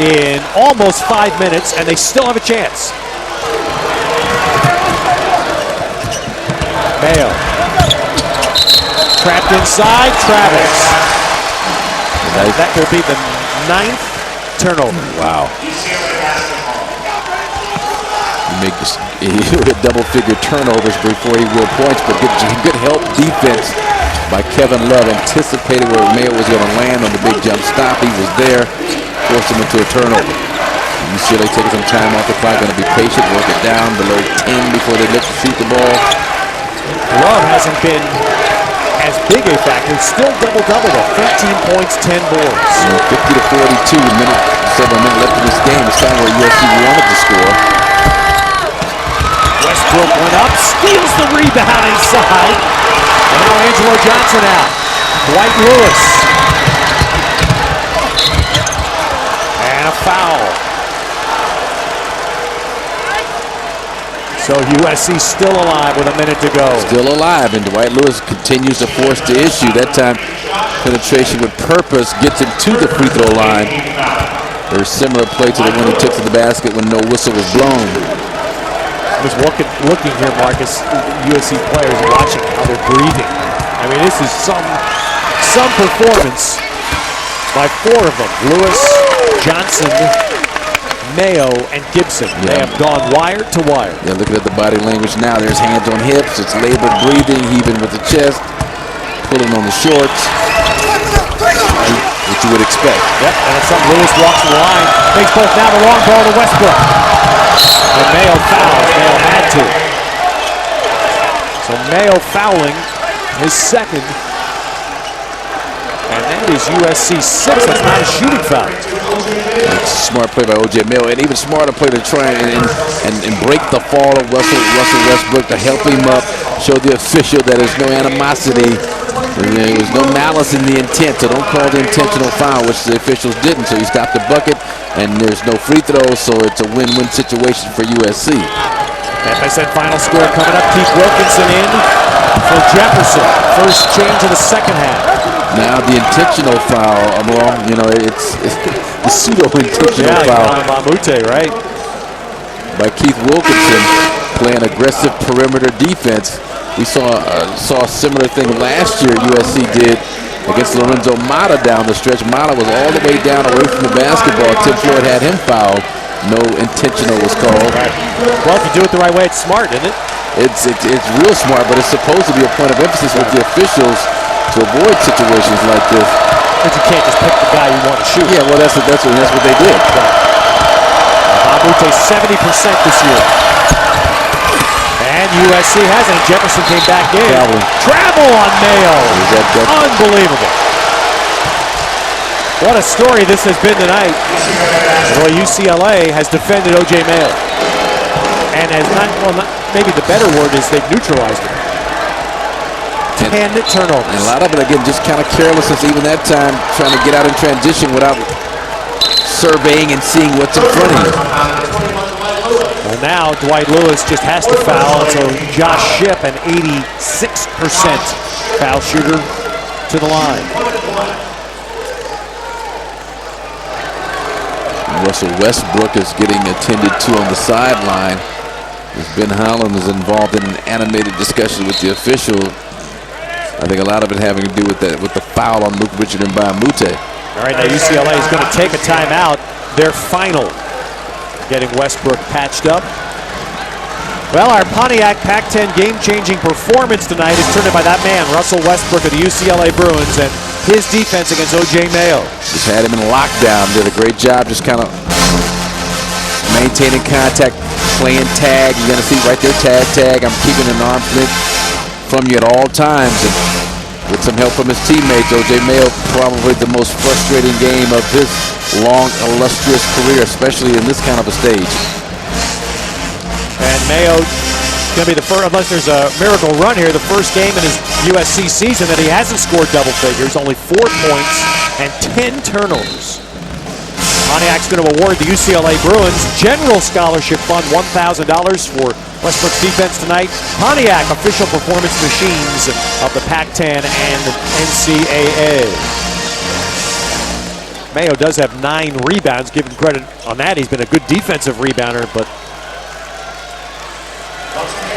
in almost 5 minutes, and they still have a chance. Mayo. Trapped inside, Travis. That will be the 9th turnover. Wow. He'll hit double-figure turnovers before he will points, but good help defense by Kevin Love, anticipated where Mayo was going to land on the big jump stop. He was there, forced him into a turnover. UCLA taking some time off the clock, going to be patient, work it down below 10 before they look to shoot the ball. Love hasn't been as big a factor. Still double-double though. 13 points, 10 boards. 50 to 42, several minutes left in this game. It's time where USC wanted to score. Westbrook went up, steals the rebound inside. And now Angelo Johnson out. Dwight Lewis. And a foul. So USC still alive with a minute to go. Still alive, and Dwight Lewis continues to force the issue. That time, penetration with purpose gets him to the free throw line. Very similar play to the one he took to the basket when no whistle was blown. I was looking here, Marcus, USC players watching how they're breathing. I mean, this is some performance by 4 of them. Lewis, Johnson, Mayo, and Gibson. Yeah. They have gone wire to wire. Yeah, looking at the body language now. There's hands on hips. It's labored breathing, heaving with the chest, pulling on the shorts. What you would expect. Yep, and it's something Lewis walks the line. Takes both now the long ball to Westbrook. And Mayo fouls. Mayo had to. So Mayo fouling his second. And that is USC 6. That's not a shooting foul. It's a smart play by O.J. Mayo, and even smarter play to try and break the fall of Russell Westbrook, to help him up, show the official that there's no animosity. There was no malice in the intent, so don't call the intentional foul, which the officials didn't. So he stopped the bucket, and there's no free throws, so it's a win-win situation for USC. FSN final score coming up. Keith Wilkinson in for Jefferson. First change of the second half. Now the intentional foul, it's the pseudo-intentional foul. Mamute, right? By Keith Wilkinson, playing aggressive perimeter defense. We saw a similar thing last year USC did against Lorenzo Mata down the stretch. Mata was all the way down away from the basketball. Tim Floyd had him fouled. No intentional was called. Right. Well, if you do it the right way, it's smart, isn't it? It's real smart, but it's supposed to be a point of emphasis with the officials to avoid situations like this. But you can't just pick the guy you want to shoot. Yeah, well, that's what they did. Mamute 70% this year. And USC has it. Jefferson came back in. Travel on Mayo. Unbelievable. What a story this has been tonight. Well, UCLA has defended O.J. Mayo. And has maybe the better word is they've neutralized him. 10 turnovers. And a lot of it, again, just kind of carelessness even that time, trying to get out in transition without surveying and seeing what's in front of you. Well, now Dwight Lewis just has to foul, and so Josh Shipp, an 86% foul shooter, to the line. Russell Westbrook is getting attended to on the sideline as Ben Howland is involved in an animated discussion with the official. I think a lot of it having to do with the foul on Luke Richard and Mamute. All right, now UCLA is going to take a timeout. Their final, getting Westbrook patched up. Well, our Pontiac Pac-10 game-changing performance tonight is turned in by that man, Russell Westbrook of the UCLA Bruins, and his defense against O.J. Mayo. Just had him in lockdown. Did a great job just kind of maintaining contact, playing tag. You're going to see right there, tag. I'm keeping an arm's length from you at all times. And with some help from his teammates, O.J. Mayo, probably the most frustrating game of his long, illustrious career, especially in this kind of a stage. And Mayo going to be the first, unless there's a miracle run here, the first game in his USC season that he hasn't scored double figures, only 4 points and 10 turnovers. Pontiac's going to award the UCLA Bruins General Scholarship Fund $1,000 for Westbrook's defense tonight. Pontiac, official performance machines of the Pac-10 and NCAA. Mayo does have 9 rebounds. Give him credit on that. He's been a good defensive rebounder, but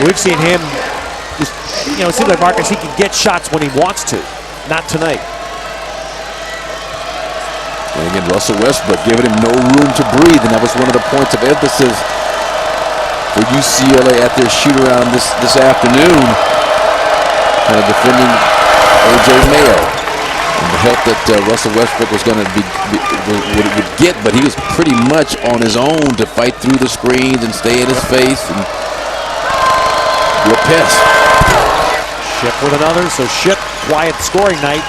we've seen him just, it seems like Marcus, he can get shots when he wants to. Not tonight. And again, Russell Westbrook giving him no room to breathe, and that was one of the points of emphasis for UCLA at their shoot-around this afternoon, kind of defending O.J. Mayo and the help that Russell Westbrook was going to would get, but he was pretty much on his own to fight through the screens and stay in his face and do a pass. Ship with another, so Ship, quiet scoring night,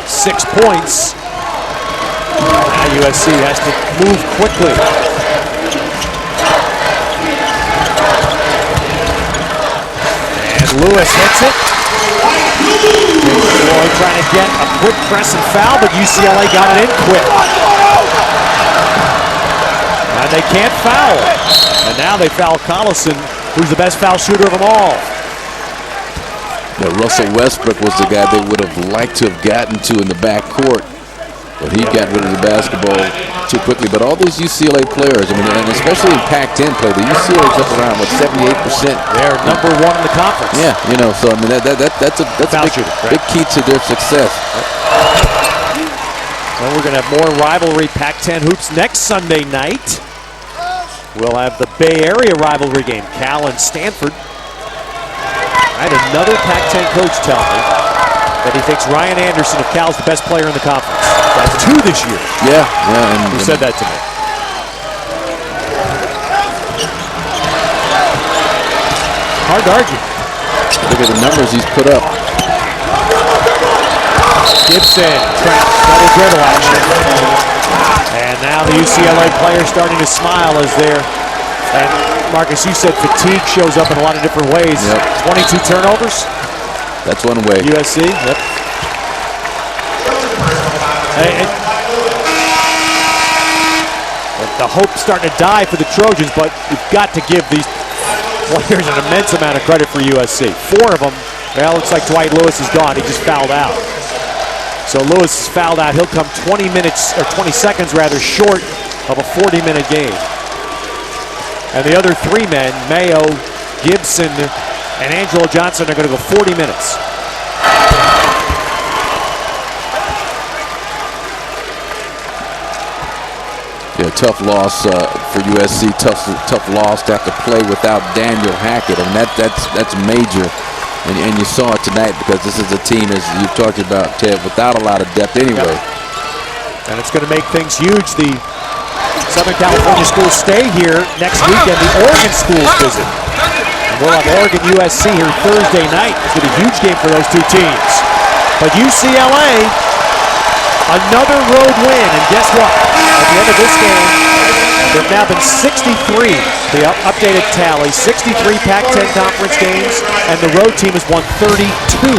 6 points. Now USC has to move quickly. And Lewis hits it. Floyd trying to get a quick press and foul, but UCLA got it in quick. And they can't foul. And now they foul Collison, who's the best foul shooter of them all. Now, Russell Westbrook was the guy they would have liked to have gotten to in the backcourt, but he got rid of the basketball too quickly. But all these UCLA players, I mean, and especially in Pac-10 play, the UCLA's up around, 78%. They're number 1 in the conference. Yeah, so I mean, that's a big key to their success. Well, we're going to have more rivalry Pac-10 hoops next Sunday night. We'll have the Bay Area rivalry game, Cal and Stanford. I had another Pac-10 coach tell me that he thinks Ryan Anderson of Cal's the best player in the conference. That's 2 this year. Yeah. Who said that to me? Hard to argue. Look at the numbers he's put up. Gibson, double dribble action. And now the UCLA players starting to smile as they're, and Marcus, you said fatigue shows up in a lot of different ways. Yep. 22 turnovers. That's one way. USC, yep. The hope's starting to die for the Trojans, but you've got to give these players an immense amount of credit for USC. 4 of them, well, looks like Dwight Lewis is gone. He just fouled out. So Lewis is fouled out. He'll come 20 seconds rather short of a 40-minute game. And the other 3 men, Mayo, Gibson, and Angelo Johnson, are going to go 40 minutes. Yeah, tough loss for USC. Tough loss to have to play without Daniel Hackett. I mean, that's major. And you saw it tonight because this is a team, as you've talked about, Ted, without a lot of depth anyway. Yep. And it's going to make things huge. The Southern California schools stay here next weekend. The Oregon schools visit. And we'll have Oregon USC here Thursday night. It's going to be a huge game for those 2 teams. But UCLA, another road win. And guess what? At the end of this game, they've now been 63, the updated tally, 63 Pac-10 conference games, and the road team has won 32,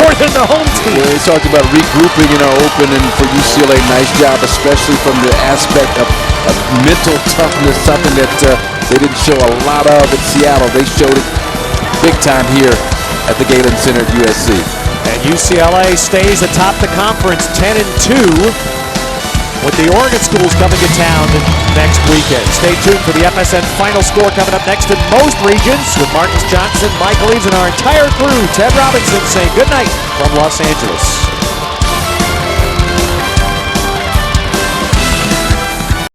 more than the home team. We talked about regrouping in our opening for UCLA. Nice job, especially from the aspect of mental toughness, something that they didn't show a lot of in Seattle. They showed it big time here at the Galen Center at USC. And UCLA stays atop the conference 10-2. with the Oregon schools coming to town next weekend. Stay tuned for the FSN Final Score coming up next in most regions with Marcus Johnson, Michael Eaves, and our entire crew. Ted Robinson saying good night from Los Angeles.